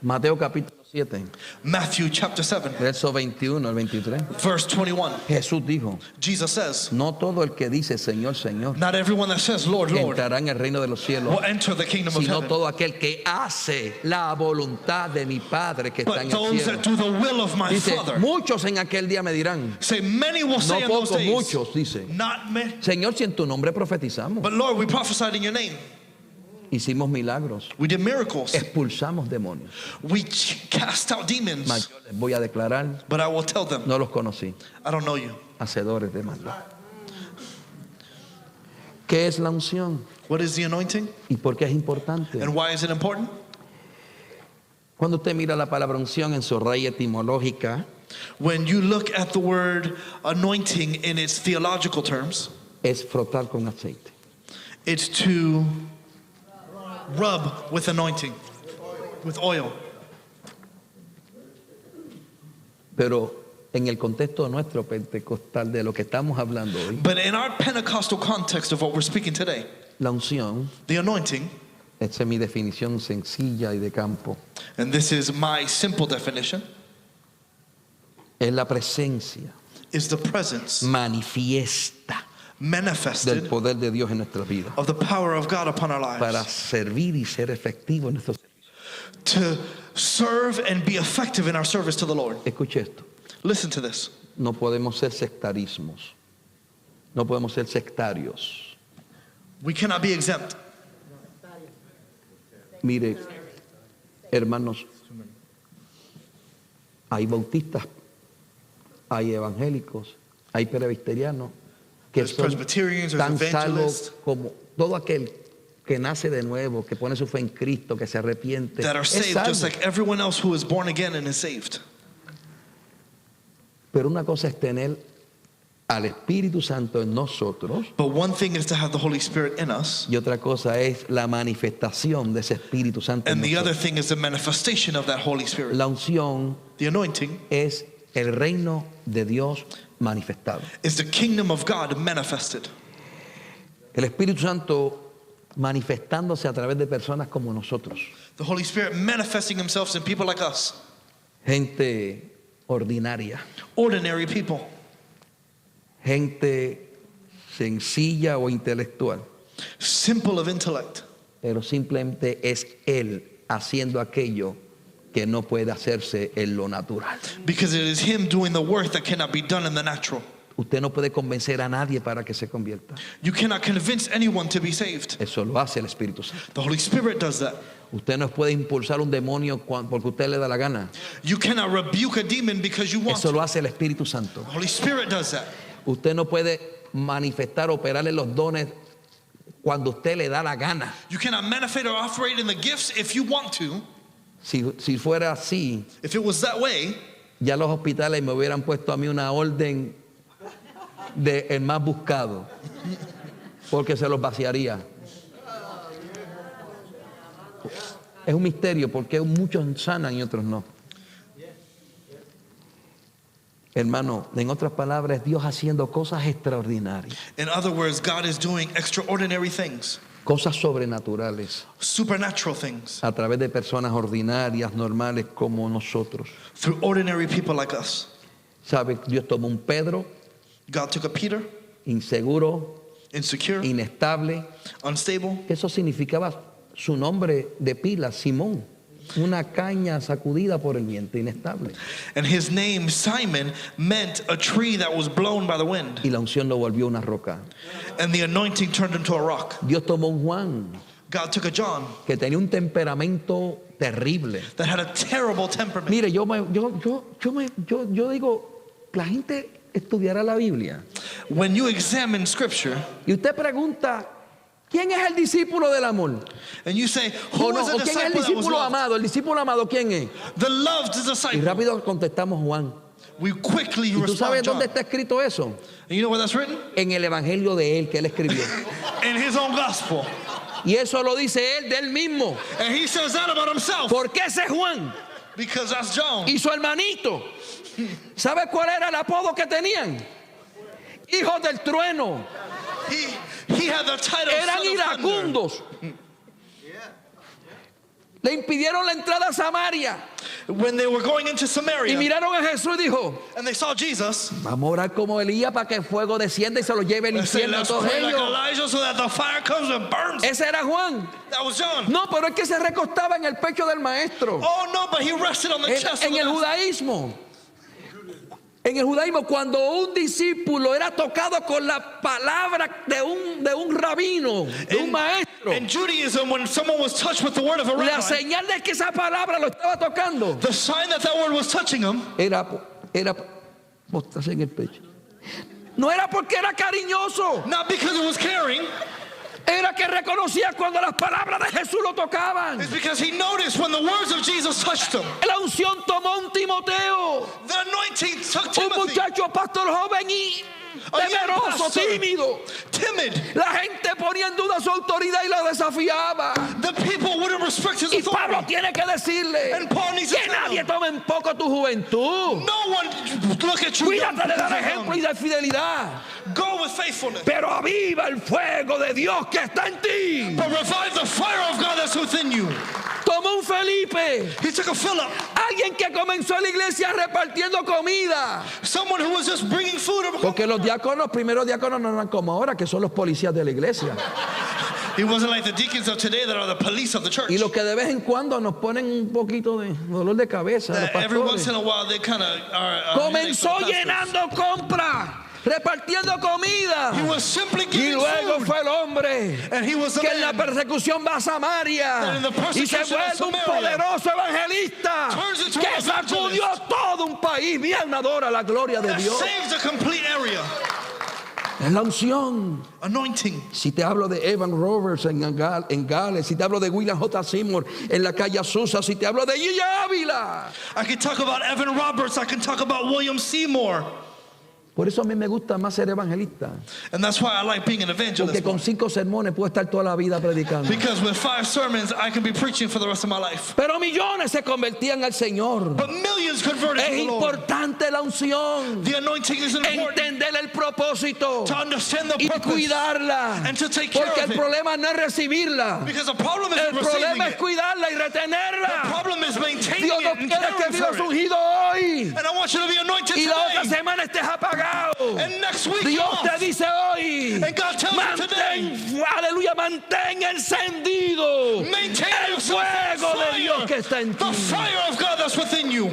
Mateo capítulo 7, Matthew chapter 7, verso 21 al 23. verse 21. Jesús dijo, Jesus says, no todo el que dice Señor, Señor, not everyone that says, Lord, Lord, entrará en el reino de los cielos, will enter the kingdom of sino heaven. todo aquel que hace la voluntad de mi Padre que está But en el those cielo. that do the will of my Dice, Father. muchos en aquel día me dirán, Say, many will no say in those pocos, days, muchos, dice, not many, Señor, si en tu nombre profetizamos, but Lord, we prophesied in your name. hicimos milagros, We did miracles. expulsamos demonios. We cast out demons. Mas yo les voy a declarar, But I will tell them, no los conocí, I don't know you. hacedores de maldad. ¿Qué es la unción? What is the anointing? ¿Y por qué es importante? And why is it important? Cuando usted mira la palabra unción en su raíz etimológica, When you look at the word anointing in its theological terms, es frotar con aceite. it's to rub with anointing, with oil. Pero en el contexto nuestro pentecostal de lo que estamos hablando hoy, But in our Pentecostal context of what we're speaking today, la unción, the anointing, esa es mi definición sencilla y de campo, and this is my simple definition, es la presencia is the presence manifiesta del manifested poder de Dios en nuestras vidas of the power of God upon our para lives servir y ser efectivo en nuestros servicios. to serve and be effective in our service to the Lord. Escuche esto, Listen to this. no podemos ser sectarismos, no podemos ser sectarios. We cannot be exempt. Mire, hermanos, hay bautistas, hay evangélicos, hay presbiterianos que There's son Presbyterians, there's tan evangelists salvos como todo aquel que nace de nuevo, que pone su fe en Cristo, que se arrepiente. that are Es saved salvo. just like everyone else who is born again and is saved. Pero una cosa es tener al Espíritu Santo en nosotros But one thing is to have the Holy Spirit in us, y otra cosa es la manifestación de ese Espíritu Santo en and the other nosotros. thing is the manifestation of that Holy Spirit. La unción The anointing es el reino de Dios manifestado. is the kingdom of God manifested. El Espíritu Santo manifestándose a través de personas como nosotros, The Holy Spirit manifesting himself in people like us, gente ordinaria, ordinary people, gente sencilla o intelectual, simple of intellect, pero simplemente es Él haciendo aquello que no puede hacerse en lo natural. because it is him doing the work that cannot be done in the natural. Usted no puede convencer a nadie para que se convierta. You cannot convince anyone to be saved. Eso lo hace el Espíritu Santo. The Holy Spirit does that. Usted no puede impulsar un demonio porque usted le da la gana. You cannot rebuke a demon because you want Eso to. lo hace el Espíritu Santo. The Holy Spirit does that. Usted no puede manifestar, operarle los dones cuando usted le da la gana. You cannot manifest or operate in the gifts if you want to. Si fuera así, If it was that way, ya los hospitales me hubieran puesto a mí una orden de el más buscado, porque se los vaciaría. Es un misterio porque muchos sanan y otros no. Hermano, en otras palabras, Dios haciendo cosas extraordinarias, in other words, God is doing extraordinary things, cosas sobrenaturales supernatural things, a través de personas ordinarias, normales como nosotros. through ordinary people like us. ¿Sabe? Dios tomó un Pedro God took a Peter, inseguro, insecure, inestable, unstable, que eso significaba su nombre de pila, Simón, una caña sacudida por el viento, inestable. and his name, Simon, meant a tree that was blown by the wind, Y la unción lo volvió una roca. and the anointing turned into a rock. Dios tomó un Juan God took a John que tenía un temperamento terrible. that had a terrible temperament. Mire, yo digo, la gente estudiará la Biblia When you examine scripture y usted pregunta, ¿quién es el discípulo del amor? and you say, ¿O who no? is ¿O the quién es el disciple that was discípulo loved? amado? ¿El discípulo amado quién es? The loved Y disciple. rápido contestamos Juan. We quickly ¿Y tú respond, sabes John. dónde está escrito eso? And you know where that's written? En el evangelio de él que él escribió. In his own gospel. Y eso lo dice él de él mismo. And he says that about himself. Porque ese es Juan Because that's John. y su hermanito. ¿Sabe cuál era el apodo que tenían? Hijos del trueno. He had the title Eran Son of Thunder. iracundos. Le impidieron la entrada a Samaria. When they were going into Y Samaria miraron a Jesús y dijo, and they saw Jesus, vamos a orar como Elías para que el fuego descienda y se lo lleve el they said, infierno a let's todos pray like ellos. Elijah so that the fire comes and burns. Ese era Juan. That was John. No, pero es que se recostaba en el pecho del maestro. Oh no, but he rested on the chest of En the el master. judaísmo. En el judaísmo, cuando un discípulo era tocado con la palabra de un rabino, de un maestro, In Judaism, when someone was touched with the word of a la rabbi, señal de que esa palabra lo estaba tocando the sign that that word was touching him era postrarse en el pecho. No era porque era cariñoso, not because it was caring, era que reconocía cuando las palabras de Jesús lo tocaban. it's because he noticed when the words of Jesus touched him. La unción tomó un Timoteo, The anointing took un Timothy, muchacho pastor joven y a young temeroso, pastor, tímido. timid. La gente ponía en duda su autoridad y la desafiaba. The people wouldn't respect his Y Pablo authority. tiene que decirle And Paul needs to que tell nadie him, tome en poco tu juventud. no one look at you. young Cuídate de dar people, ejemplo y de fidelidad. Go with faithfulness. Pero aviva el fuego de Dios que está en ti. But revive the fire of God that's within you. Tomó un Felipe, He took a Philip, alguien que comenzó la iglesia repartiendo comida. someone who was just bringing food. Porque los diáconos, primeros diáconos no eran como ahora, que son los policías de la iglesia. He wasn't like the deacons of today that are the police of the church. Y los que de vez en cuando nos ponen un poquito de dolor de cabeza, los That every once pastores. in a while they kind of are. Comenzó headaches for the pastors. llenando compras, repartiendo comida. He was simply Y giving luego food. fue el hombre And he was the que en la man persecución va a Samaria And in the y se persecution of vuelve un Samaria poderoso evangelista turns into que an sacudió evangelist. todo un país. Mi alma adora la gloria de that Dios. saves a complete area. Es la unción. Anointing. Si te hablo de Evan Roberts en Gales, si te hablo de William J. Seymour en la calle Azusa, si te hablo de Gilla Ávila. I can talk about Evan Roberts. I can talk about William Seymour. Por eso a mí me gusta más ser evangelista. And that's why I like being an Porque evangelist. con 5 sermones puedo estar toda la vida predicando. Because with 5 sermons, I can be preaching for the rest of my life. Pero millones se convertían al Señor. But millions converted Es to the Lord. importante la unción. The anointing is important Entender el propósito to understand the y purpose. cuidarla. and to take care Porque of el it. problema no es recibirla. Because the problem is El receiving problema es it. cuidarla y The retenerla. problem is maintaining Dios no it and quiere que caring vivas for it. ungido hoy And I want you to be anointed y la otra today. semana estés apagado. And next week, Dios off. te dice hoy, And God tells you today, mantén, aleluya, mantén encendido maintain el yourself on fuego de Dios fire. que está en The ti. fire of God that's within you.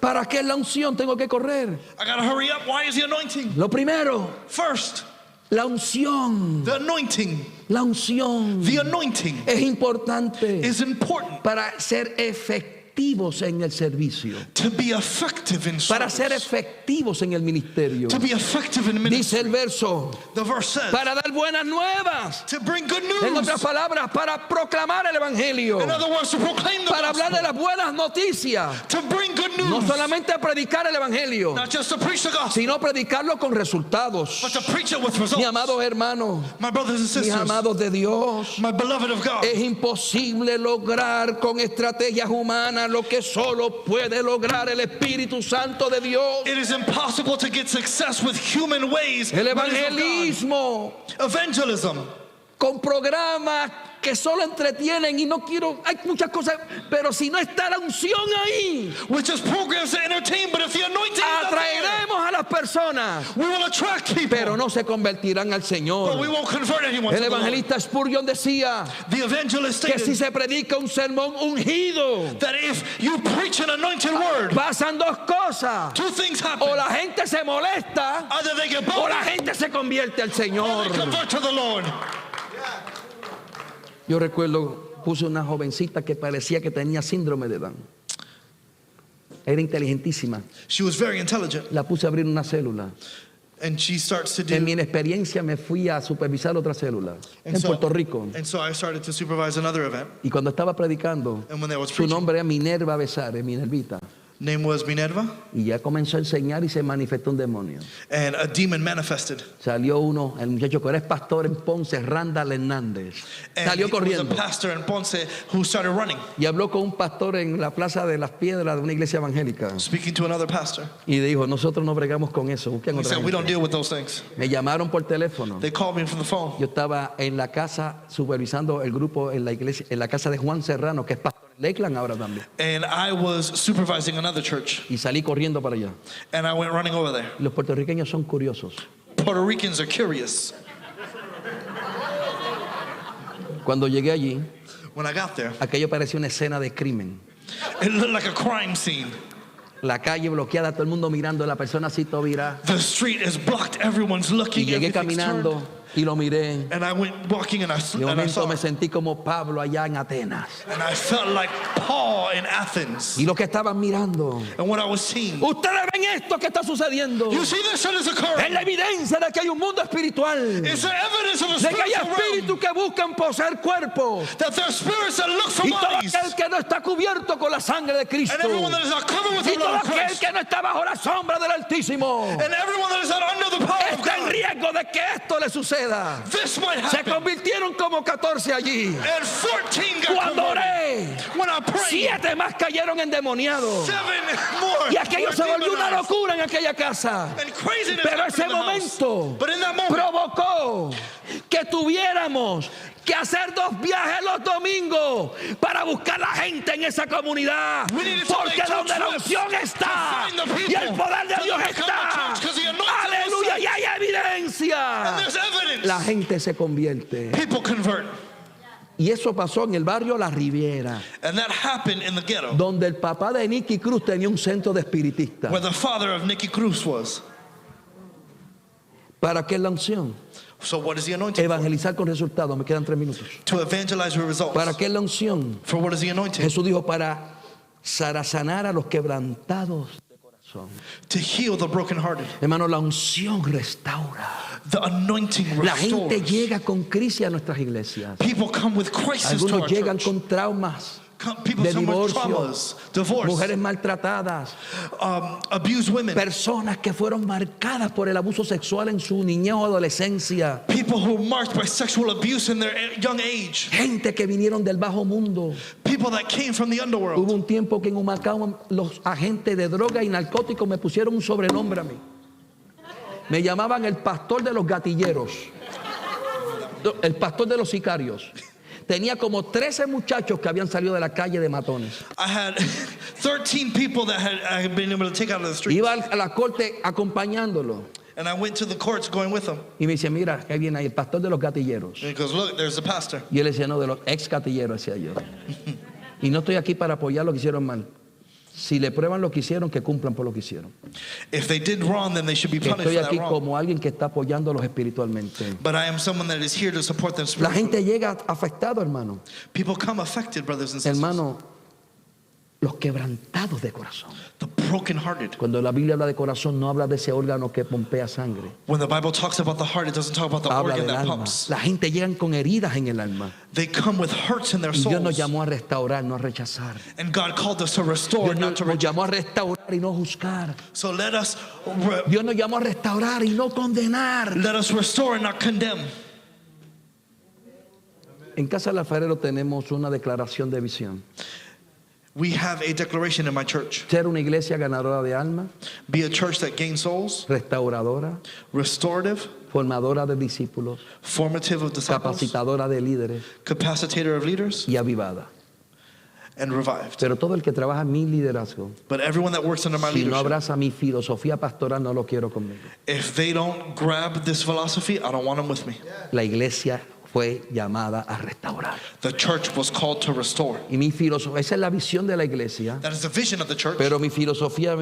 ¿Para qué la unción tengo que correr? I gotta hurry up. Why is the anointing? Lo primero, First, La unción, The anointing, la unción the anointing es importante is important para ser efectivos en el servicio, to be effective in para ser service, efectivos en el ministerio. to be effective in Dice ministry. el verso, The verse says, para dar buenas nuevas. to bring good En news. otras palabras, para proclamar el evangelio, In other words, to proclaim the para hablar de gospel, las buenas noticias, to bring good no news, solamente predicar el evangelio, not just to preach the gospel, sino predicarlo con resultados. but to preach it with results. Mi amados hermanos, My brothers and mis sisters, amados de Dios, my beloved of God, es imposible lograr con estrategias humanas lo que solo puede lograr el Espíritu Santo de Dios. it is impossible to get success with human ways. El but it's of evangelismo God. Evangelism, con programas que solo entretienen y no quiero, hay muchas cosas, pero si no está la unción ahí, which is programs to entertain, but if the anointing is not there, atraeremos a las personas, we will attract people, pero no se convertirán al but Señor. we won't convert anyone El to the Lord. evangelista Spurgeon decía The evangelist que si stated se predica un sermón ungido, that if you preach an anointed word, pasan dos cosas: two things happen. o la gente se molesta Either they get o la bold gente se convierte al or Señor. they convert to the Lord. Yo recuerdo, puse una jovencita que parecía que tenía síndrome de Down. Era inteligentísima. She was very intelligent, La puse a abrir una célula. and she starts to En mi do. inexperiencia me fui a supervisar otra célula And en so, Puerto Rico. and so I started to supervise another event, Y cuando estaba predicando, and when they was su preaching, nombre era Minerva Besare, Minervita. name was Minerva, Y ya comenzó a enseñar y se manifestó un demonio. and a demon manifested. Salió uno, el muchacho que era pastor en Ponce, Randall Hernández. And Salió he was a corriendo pastor in Ponce who started running, y habló con un pastor en la Plaza de las Piedras de una iglesia evangélica. speaking to another pastor. Y dijo, nosotros no bregamos con eso, busquen He otra said, we don't gente. deal with those things. Me llamaron por teléfono. They called me from the phone. Yo estaba en la casa supervisando el grupo en la iglesia, en la casa de Juan Serrano, que es pastor en Lakeland ahora también. And I was supervising another church, Y salí corriendo para allá. and I went running over there. Los puertorriqueños son curiosos. Puerto Ricans are curious. Cuando llegué allí, When I got there, aquello parecía una escena de crimen. it looked like a crime scene. La calle bloqueada, todo el mundo mirando, la persona así todo virada. The street is blocked. Everyone's Y looking. llegué Everything's caminando turned. y lo miré. And I went walking, and I De and I momento saw, me sentí como Pablo allá en Atenas. and I felt like Paul in Athens. Y lo que estaban mirando, And what I was seeing, ustedes ven esto que está sucediendo. you see this that is Es occurring. la evidencia de que hay un mundo espiritual. It's the evidence of a De que hay spiritual realm. espíritus que buscan poseer cuerpos. That there are spirits that look for Y todo bodies. aquel que no está cubierto con la sangre de Cristo. And everyone that is not covered with Y the todo blood of aquel Christ. que no está bajo la sombra del Altísimo. And everyone that is not under the power of Está en God. riesgo de que esto le suceda. This might Se happen. convirtieron como 14 allí. And 14 got Cuando converted. oré, When I prayed, 7 más cayeron endemoniados. 7 more Y aquello were se volvió una demonized. locura en aquella casa. And craziness Pero happened ese in the house. momento But in that moment, provocó que tuviéramos que hacer 2 viajes los domingos para buscar la gente en esa comunidad. We needed to Porque make 2 donde la trips unción to está find the people y el poder de to Dios become the está. church, 'cause the anointing was Aleluya, set. y hay evidencia. and there's evidence. La gente se convierte. People convert. Y eso pasó en el barrio La Riviera, And that happened in the ghetto, donde el papá de Nicky Cruz tenía un centro de espiritistas. where the father of Nicky Cruz was. ¿Para qué es la unción? So what is the anointing for? Evangelizar con resultados. Me quedan 3 minutos. To evangelize with results. ¿Para qué es la unción? For what is the anointing? Jesús dijo para sanar a los quebrantados de corazón. To heal the brokenhearted. Hermano, la unción restaura. The anointing La gente restores. llega con crisis a nuestras iglesias. People come with crisis to Algunos our llegan church. con traumas People de come with divorcio, traumas, divorce, mujeres maltratadas, abused women, personas que fueron marcadas por el abuso sexual en su niñez o adolescencia, people who were marked by sexual abuse in their young age, gente que vinieron del bajo mundo. people that came from the underworld. Hubo un tiempo que en Humacao los agentes de droga y narcóticos me pusieron un sobrenombre a mí. Me llamaban el pastor de los gatilleros, el pastor de los sicarios. Tenía como 13 muchachos que habían salido de la calle de matones. I had 13 people that I had been able to take out of the street. Iba a la corte acompañándolo. And I went to the courts going with them. Y me dice, mira, que viene ahí el pastor de los gatilleros. And he goes, look, there's the pastor. Y él decía, no, de los ex gatilleros, decía yo. Y no estoy aquí para apoyar lo que hicieron mal. Si le prueban lo que hicieron, que cumplan por lo que hicieron. If they did wrong, then they should be punished Estoy for that aquí wrong. como alguien que está apoyándolos espiritualmente. But I am someone that is here to support them La spiritually. gente llega afectado, hermano. People come affected, brothers and sisters. Hermano, los quebrantados de corazón. The brokenhearted. Cuando la Biblia habla de corazón, no habla de ese órgano que pompea sangre. When the Bible talks about the heart, it doesn't talk about the Habla organ del that alma. pumps. La gente llega con heridas en el alma. They come with hurts in their Y Dios nos souls. llamó a restaurar, no a rechazar. And God called us to restore, Dios not to nos reject. llamó a restaurar y no juzgar. So let us Dios nos llamó a restaurar y no condenar. restore and not condemn. En Casa del Alfarero tenemos una declaración de visión. We have a declaration in my church. Ser una iglesia ganadora de almas, Be a church that gains souls, restauradora, restorative, formadora de discípulos, formative of disciples, capacitadora de líderes capacitator of leaders, y avivada. and revived. Pero todo el que trabaja en mi liderazgo, But everyone that works under my si no leadership, abraza mi filosofía pastoral, no lo quiero conmigo. if they don't grab this philosophy, I don't want them with me. La iglesia fue llamada a restaurar. The church was called to restore. Y mi filosofía, esa es la visión de la iglesia, That is the vision of the church. pero mi filosofía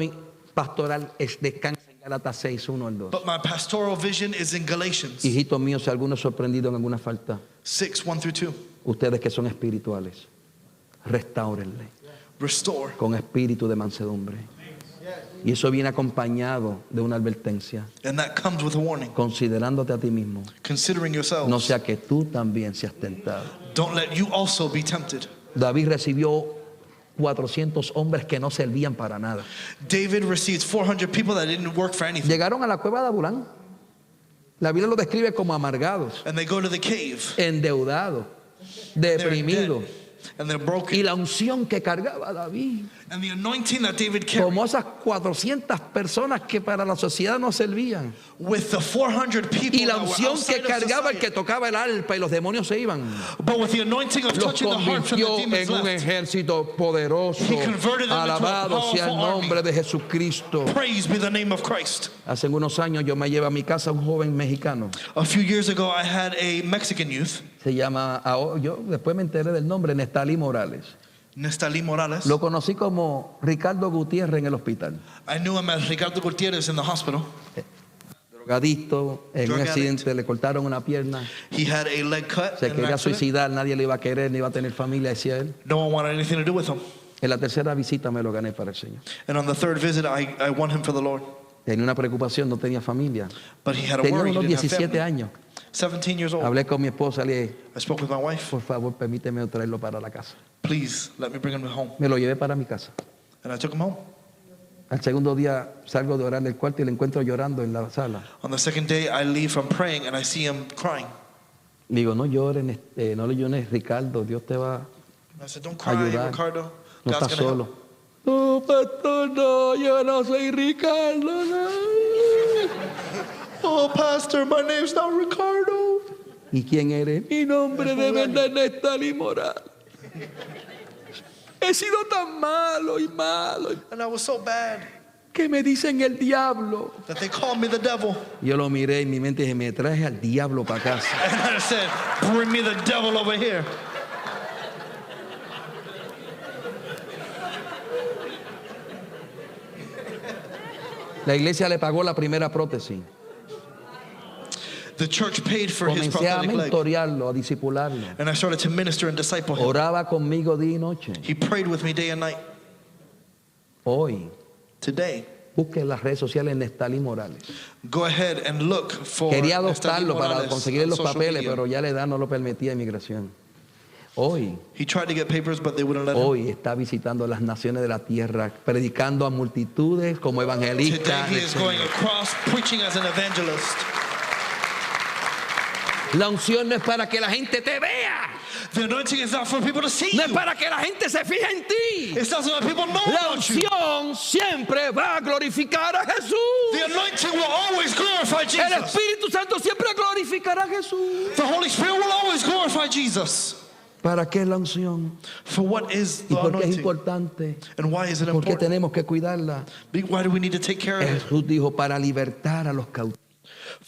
pastoral es descansa en Gálatas 6, 1 al 2. But my pastoral vision is in Galatians Hijitos míos, si alguno es sorprendido en alguna falta, 6, 1 through 2. ustedes que son espirituales, restáurenle Restore. con espíritu de mansedumbre. Y eso viene acompañado de una advertencia, And that comes with a warning. considerándote a ti mismo, Considering yourselves, no sea que tú también seas tentado. don't let you also be tempted. David recibió 400 hombres que no servían para nada. David received 400 people that didn't work for anything. Llegaron a la cueva de Adulán. La Biblia lo describe como amargados, And they go to the cave. endeudados, They're deprimidos. dead. And they're Y broken. la unción que cargaba David, And the anointing that David carried como esas 400 personas que para la sociedad no servían. with the 400 people Y la that were unción que outside of cargaba el que society, tocaba el arpa y los demonios se iban. but with the anointing of Los touching the heart from the convirtió demons en un left. ejército poderoso. He converted them into a Alabado sea el powerful nombre de Jesucristo. Praise be the name of Christ. Hace unos años yo me llevé a mi casa un joven mexicano. A few years ago, I had a Mexican youth, Se llama, yo después me enteré del nombre, Nestalí Morales. Nestalí Morales. Lo conocí como Ricardo Gutiérrez en el hospital. I knew him as Ricardo Gutierrez in the hospital. Drogadicto, en Drug un addict. accidente le cortaron una pierna. He had a leg cut Se in an quería accident. suicidar, nadie le iba a querer, ni iba a tener familia, decía él. No one wanted anything to do with him. En la tercera visita me lo gané para el Señor. And on the third visit, I won him for the Lord. Tenía una preocupación, no tenía familia. But he had a Tenía worry. He unos didn't have 17 family. años. 17 years old. Hablé con mi esposa, le dije, I spoke with my wife. por favor, permíteme traerlo para la casa. Please let me bring him home. Me lo llevé para mi casa. And I took him home. Al segundo día salgo de orar del cuarto y le encuentro llorando en la sala. On the second day, I leave from praying and I see him crying. Le digo, no lloren, no le llores, Ricardo, Dios te va I said, don't a cry, ayudar. Ricardo. No God's estás gonna solo. help. No, pastor, no, yo no soy Ricardo. No. Oh, Pastor, my name's not Ricardo. ¿Y quién eres? Mi nombre de verdad es Nestalí Morales. He sido tan malo y malo And I was so bad que me dicen el diablo. that they called me the devil. Yo lo miré en mi mente y dije, me traje al diablo para casa. And I said, bring me the devil over here. La iglesia le pagó la primera prótesis. The church paid for his Comencé a prosthetic leg. mentorearlo, a discipularlo. And I started to minister and disciple him. Oraba conmigo día y noche. He prayed with me day and night. Hoy, Today, busque en las redes sociales Nestalí Morales. go ahead and look for Quería Nestalí adoptarlo para Morales conseguir on los social papeles, media. pero ya la edad no lo permitía inmigración. Hoy, He tried to get papers, but they wouldn't let him. hoy está visitando las naciones de la tierra, predicando a multitudes como evangelista. Today he del is Señor. going across preaching as an evangelist. La unción no es para que la gente te vea, The anointing is not for people to see no es you. para que la gente se fije en ti. It's not so that people know La about you. unción siempre va a glorificar a Jesús. The anointing will always glorify El Jesus. Espíritu Santo siempre glorificará a Jesús. The Holy Spirit will always glorify Jesus. ¿Para qué la unción? For what is ¿Y the por qué es anointing? importante? And why is it ¿Por qué important? tenemos que cuidarla? Why do we need to take care of it? Jesús dijo para libertar a los cautivos.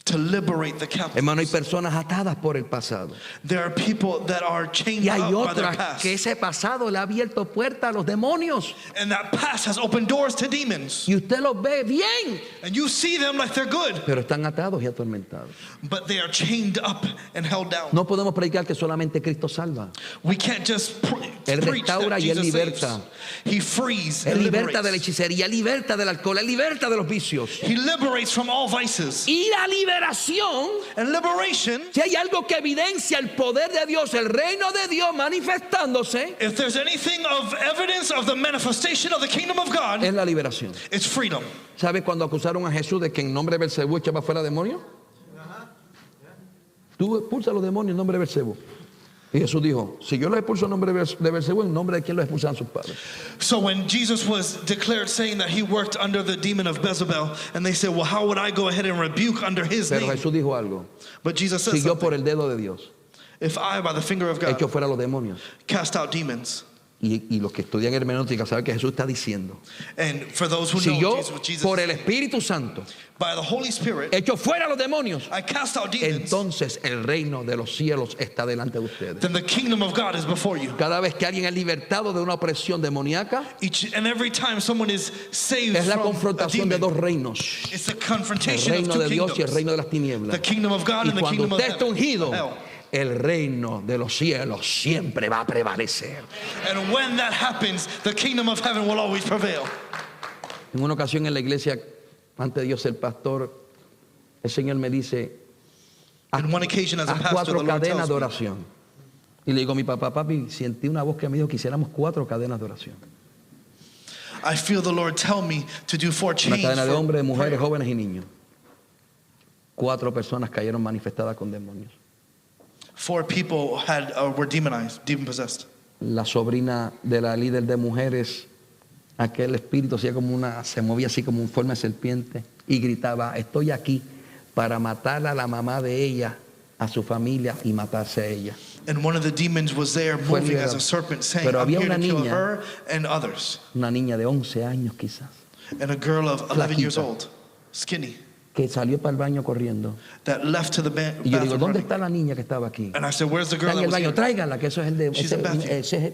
to liberate the captives. Hermano, hay personas atadas por el pasado. There are people that are chained Y hay up by their otras past. que ese pasado le ha abierto puertas a los demonios. And that past has opened doors to demons. Y usted los ve bien, And you see them like they're good, pero están atados y atormentados. but they are chained up and held down. No podemos predicar que solamente Cristo salva. We can't just Él preach restaura that y Él Jesus liberta. saves. He frees Él and liberta de la liberates. hechicería, Él liberta del alcohol, Él liberta de los vicios. He liberates from all vices. Y la liberación, And liberation, si hay algo que evidencia el poder de Dios, el reino de Dios manifestándose, if there's anything of evidence of the manifestation of the kingdom of God, es la liberación. it's freedom. ¿Sabe cuando acusaron a Jesús de que en nombre de Belcebú echaba fuera demonios? Tú expulsa a los demonios en nombre de Belcebú. Y Jesús dijo, si yo los expulso en nombre de Belcebú, ¿en nombre de quién los expulsan sus padres? So when Jesus was declared saying that he worked under the demon of Beelzebul, and they said, well, how would I go ahead and rebuke under his Pero name? Jesús dijo algo. But Jesus said Siguió por something. el dedo de Dios. If I, by the finger of God, Echó fuera a los demonios. cast out demons. Y los que estudian hermenéutica saben que Jesús está diciendo. And for those who Si know yo what Jesus por el said, Espíritu Santo by the Holy Spirit, echo fuera a los demonios, I cast out demons, entonces el reino de los cielos está delante de ustedes. then the kingdom of God is before you. Cada vez que alguien es libertado de una opresión demoníaca, Each and every time someone is saved es la from a confrontación de dos demon, reinos. it's the El confrontation of reino two de Dios y el kingdoms. reino de las tinieblas. The kingdom of God Y and the cuando kingdom of usted está heaven. ungido, Hell. el reino de los cielos siempre va a prevalecer. And when that happens, the kingdom of heaven will always prevail. En una ocasión en la iglesia, antes de yo ser pastor, el Señor me dice, On one occasion, as a haz pastor, 4 the Lord cadenas tells de me, oración. Y le digo a mi papá, papi, sentí una voz que me dijo que hiciéramos 4 cadenas de oración. I feel the Lord tell me to do 4 Una chains cadena de hombres, for mujeres, prayer. jóvenes y niños. 4 personas cayeron manifestadas con demonios. 4 people were demonized, demon possessed. La sobrina de la líder de mujeres, aquel espíritu hacía como se movía así como en forma de serpiente y gritaba, estoy aquí para matar a la mamá de ella, a su familia y matarse a ella. And one of the demons was there Fue moving as liberado. a serpent, saying, Pero I'm había here to una kill niña. her and others. Una niña de 11 años quizás, And a girl of 11 years Flaquita. old, skinny, que salió para el baño corriendo. that left to the Y yo digo, bathroom ¿dónde running. está la niña que estaba aquí? And I said, where's the Está girl en that el was baño, here? tráigala, que eso es She's in Matthew.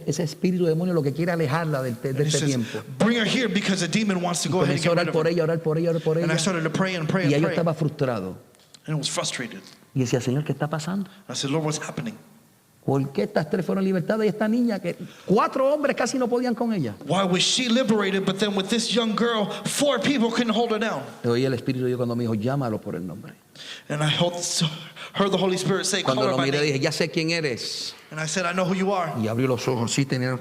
ese espíritu demonio lo que quiere alejarla de And he este says, tiempo. bring her here because the demon wants to go ahead and Comencé a get orar rid of por her. ella, orar por ella, orar por And I ella. started to pray and pray Y and ella pray. estaba frustrado. And I was frustrated. Y decía, Señor, ¿qué está pasando? I said, Lord, what's happening? ¿Por qué estas 3 fueron libertadas y esta niña que 4 hombres casi no podían con ella? Why was she liberated, but then with this young girl, 4 people couldn't hold her down? Y oí el Espíritu de Dios cuando me dijo, llámalo por el nombre. And I heard the Holy Spirit say, call Cuando her lo by miré name. dije, ya sé quién eres. And I said, I know who you are. Y abrió los ojos, sí, tenía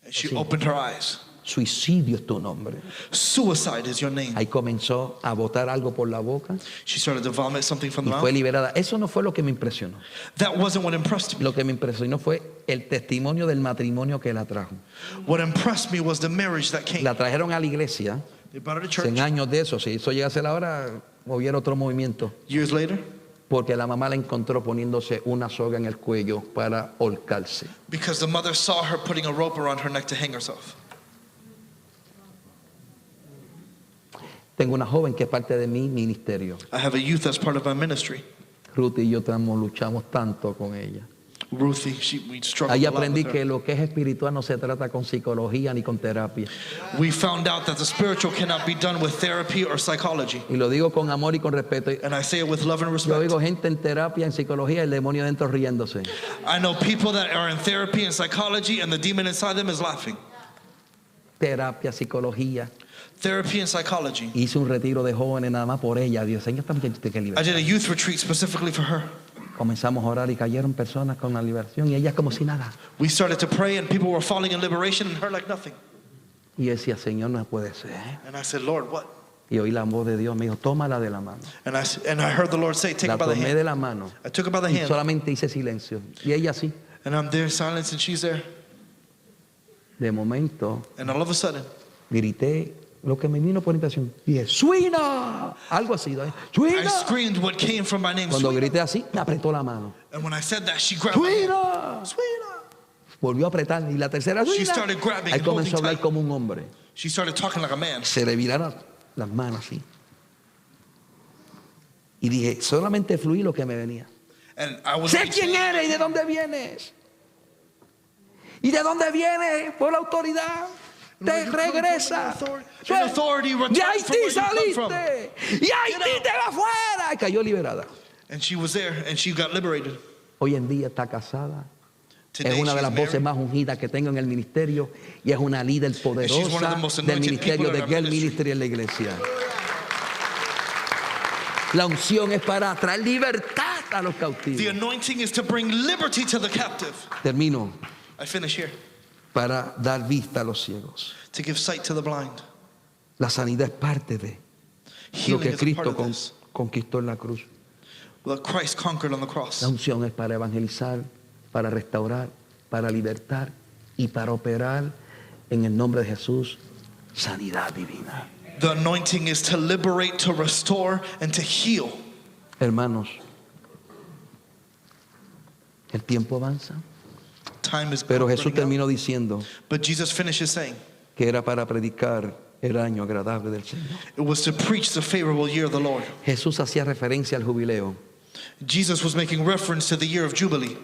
And she opened her eyes. suicidio es tu nombre. Suicide is your name. Ahí comenzó a botar algo por la boca She started to vomit something from the y fue mouth. liberada. Eso no fue lo que me impresionó. That wasn't what impressed me. Lo que me impresionó fue el testimonio del matrimonio que la trajo. What impressed me was the marriage that came. La trajeron a la iglesia. They brought her to church. 100 años de eso, si eso llegase a la hora, hubiera otro movimiento. Years later, Porque la mamá la encontró poniéndose una soga en el cuello para ahorcarse. because the mother saw her putting a rope around her neck to hang herself. Tengo una joven que es parte de mi ministerio. I have a youth that's part of my ministry. Ruth y yo luchamos tanto con ella. Ruthie, we struggled Ahí a lot aprendí with que her. lo que es espiritual no se trata con psicología ni con terapia. We found out that the spiritual cannot be done with therapy or psychology. Y lo digo con amor y con respeto. And I say it with love and Yo respect. oigo gente en terapia, en psicología, el demonio dentro riéndose. I know people that are in therapy and psychology and the demon inside them is laughing. Terapia, psicología. Therapy and psychology. Hice un retiro de jóvenes nada más por ella. Dios, Señor, esta muchachita que I liberar. did a youth retreat specifically for her. Comenzamos a orar y cayeron personas con la liberación y ella como si nada. We started to pray and people were falling in liberation and her like nothing. Y yo decía, Señor, no puede ser. And I said, Lord, what? Y oí la voz de Dios, me dijo, tómala de la mano. And I heard the Lord say, take La her by the tomé hand. de la mano I took her by the y hand. solamente hice silencio. Y ella así, And I'm there in silence and she's there. de momento, And all of a sudden, grité lo que me vino por impresión. Dije, ¡Suina! Algo así, ¿no? I ¡Suina! screamed what came from my name. Cuando Sweetheart. grité así, me apretó la mano. And when I said that, she grabbed my hand. ¡Suina! Sweetheart. Volvió a apretar y la tercera, She ¡suina! started grabbing Ahí and holding comenzó a hablar tight. como un hombre. She started talking like a man. Se le viraron las manos así. Y dije, solamente fluí lo que me venía. And I was Sé quién eres y de dónde vienes. ¿Y de dónde vienes? Por la autoridad. Te regresa. In authority, return De from Haití where you come from. saliste. Y Haití te va afuera. Y cayó liberada. And she was there and she got liberated. Hoy en día está casada. Today Es una de she's las voces married. más ungidas que tengo en el ministerio y es una líder she's one of the poderosa most del anointed ministerio people de in our Girl ministry. Ministry en la iglesia. La unción es para traer libertad a los The cautivos. anointing is to bring liberty to the captive. Termino. I finish here. Para dar vista a los ciegos. To give sight to the blind. La sanidad es parte de lo Healing que is a part Cristo of this. conquistó en la cruz. What Christ conquered on the cross. La unción es para evangelizar, para restaurar, para libertar y para operar en el nombre de Jesús sanidad divina. The anointing is to liberate, to restore, and to heal. Hermanos, el tiempo avanza, Time is pero Jesús running out. terminó diciendo But Jesus finishes saying, que era para predicar el año agradable del Señor. it was to preach the favorable year of the Lord. Jesús hacía referencia al jubileo. Jesus was making reference to the year of Jubilee.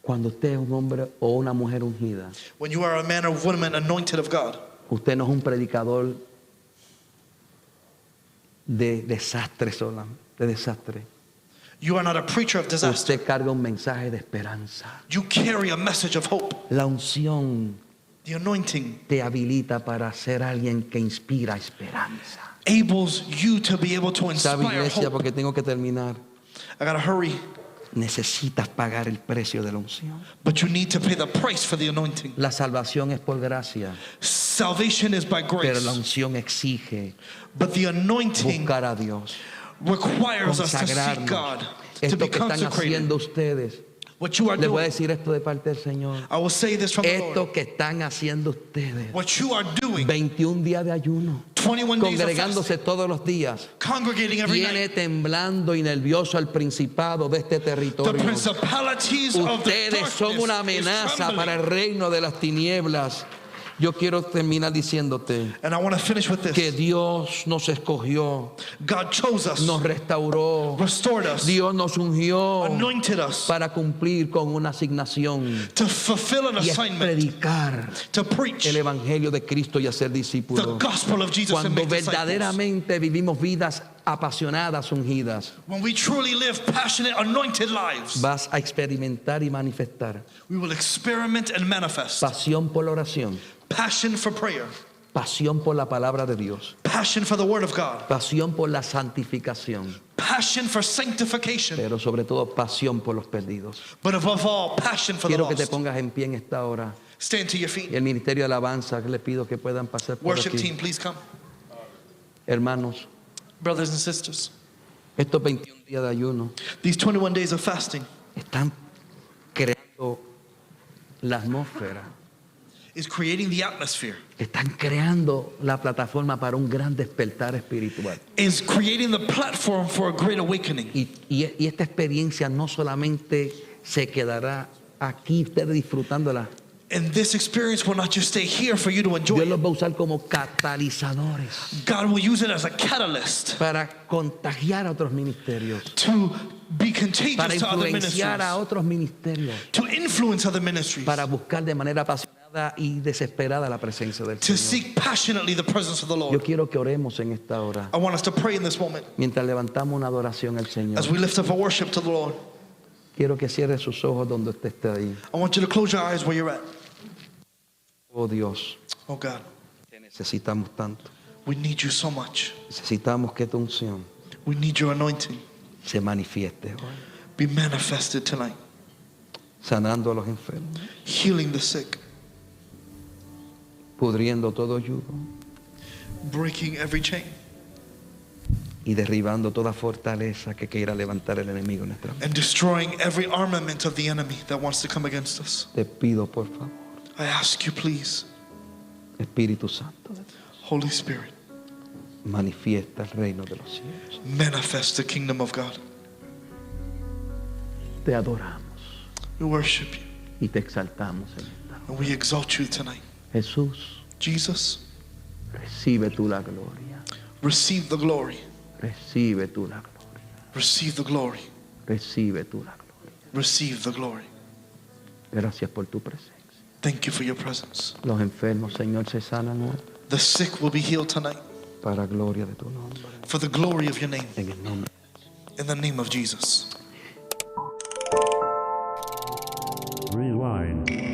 Cuando usted es un hombre o una mujer ungida, When you are a man or woman anointed of God, usted no es un predicador de desastre sola, de desastre. you are not a preacher of disaster. Usted carga un mensaje de esperanza. You carry a message of hope. La unción The anointing te habilita para ser alguien que inspira esperanza. enables you to be able to ¿Sabe, inspire iglesia? hope. Porque tengo que terminar. I gotta hurry, Necesitas pagar el precio de la unción. but you need to pay the price for the anointing. La salvación es por gracia, Salvation is by pero grace, la unción exige but the anointing buscar a Dios, requires us to seek consagrarnos. God, to Esto be que están consecrated. haciendo ustedes, What you are les voy a doing, decir esto de parte del Señor. I will say this from the Lord. Esto que están haciendo ustedes, What you are doing, 21 días de ayuno, 21 days of congregándose fasting, todos los días, congregating every viene night. temblando y nervioso al principado de este The territorio. principalities of the Ustedes son una darkness is amenaza para el trembling. reino de las tinieblas. Yo quiero terminar diciéndote And I want to finish with que this. Dios nos escogió, God chose us, nos restauró, restored us, Dios nos ungió anointed us para cumplir con una asignación to fulfill an y es assignment, predicar to preach el evangelio de Cristo y hacer the discípulos. gospel of Jesus and Cuando make disciples. verdaderamente vivimos vidas apasionadas, ungidas, When we truly live passionate, anointed lives, vas a experimentar y manifestar we will experiment and manifest pasión por la oración, passion for prayer, pasión por la palabra de Dios, passion for the word of God, pasión por la santificación, passion for sanctification, pero sobre todo pasión por los perdidos. but above all, passion for the Quiero que te lost. pongas en pie en esta hora. Stand to your Y feet. el ministerio de alabanza, que le pido que puedan pasar por Worship aquí. team, please come. Hermanos, Brothers and sisters, estos 21 días de ayuno these 21 days of fasting están creando la atmósfera, is creating the atmosphere, están creando la plataforma para un gran despertar espiritual. is creating the platform for a great awakening. Y esta experiencia no solamente se quedará aquí, ustedes disfrutándola. And this experience will not just stay here for you to enjoy Dios it. los va a usar como catalizadores God will use it as a catalyst para contagiar a otros ministerios, to be para contagious to other influenciar a ministries, otros ministerios, to influence other ministries, para buscar de manera apasionada y desesperada la presencia del to Señor. seek passionately the presence of the Yo Lord. quiero que oremos en esta hora, I want us to pray in this moment mientras levantamos una adoración al Señor. as we lift up a worship to the Lord. Quiero que cierre sus ojos donde usted esté ahí. I want you to close your eyes where you're at. Oh Dios, Oh God, te necesitamos tanto. we need you so much. Necesitamos que tu unción We need your anointing se manifieste hoy, be manifested tonight, sanando a los enfermos, healing the sick, pudriendo todo yugo breaking every chain, y derribando toda fortaleza que quiera levantar el enemigo en nuestra vida. and destroying every armament of the enemy that wants to come against us. Te pido, por favor, I ask you, please, Espíritu Santo, Holy Spirit, manifiesta el reino de los cielos. manifest the kingdom of God. Te adoramos We worship you y te exaltamos en esta hora. and we exalt you tonight. Jesús, Jesus, recibe tú la gloria, receive the glory, Recibe tú la gloria. Receive the glory. Recibe tú la gloria. Receive the glory. Gracias por tu presencia. Thank you for your presence. Los enfermos, Señor, se sanan hoy The sick will be healed tonight para gloria de tu nombre. for the glory of your name. En el nombre. In the name of Jesus. Rewind.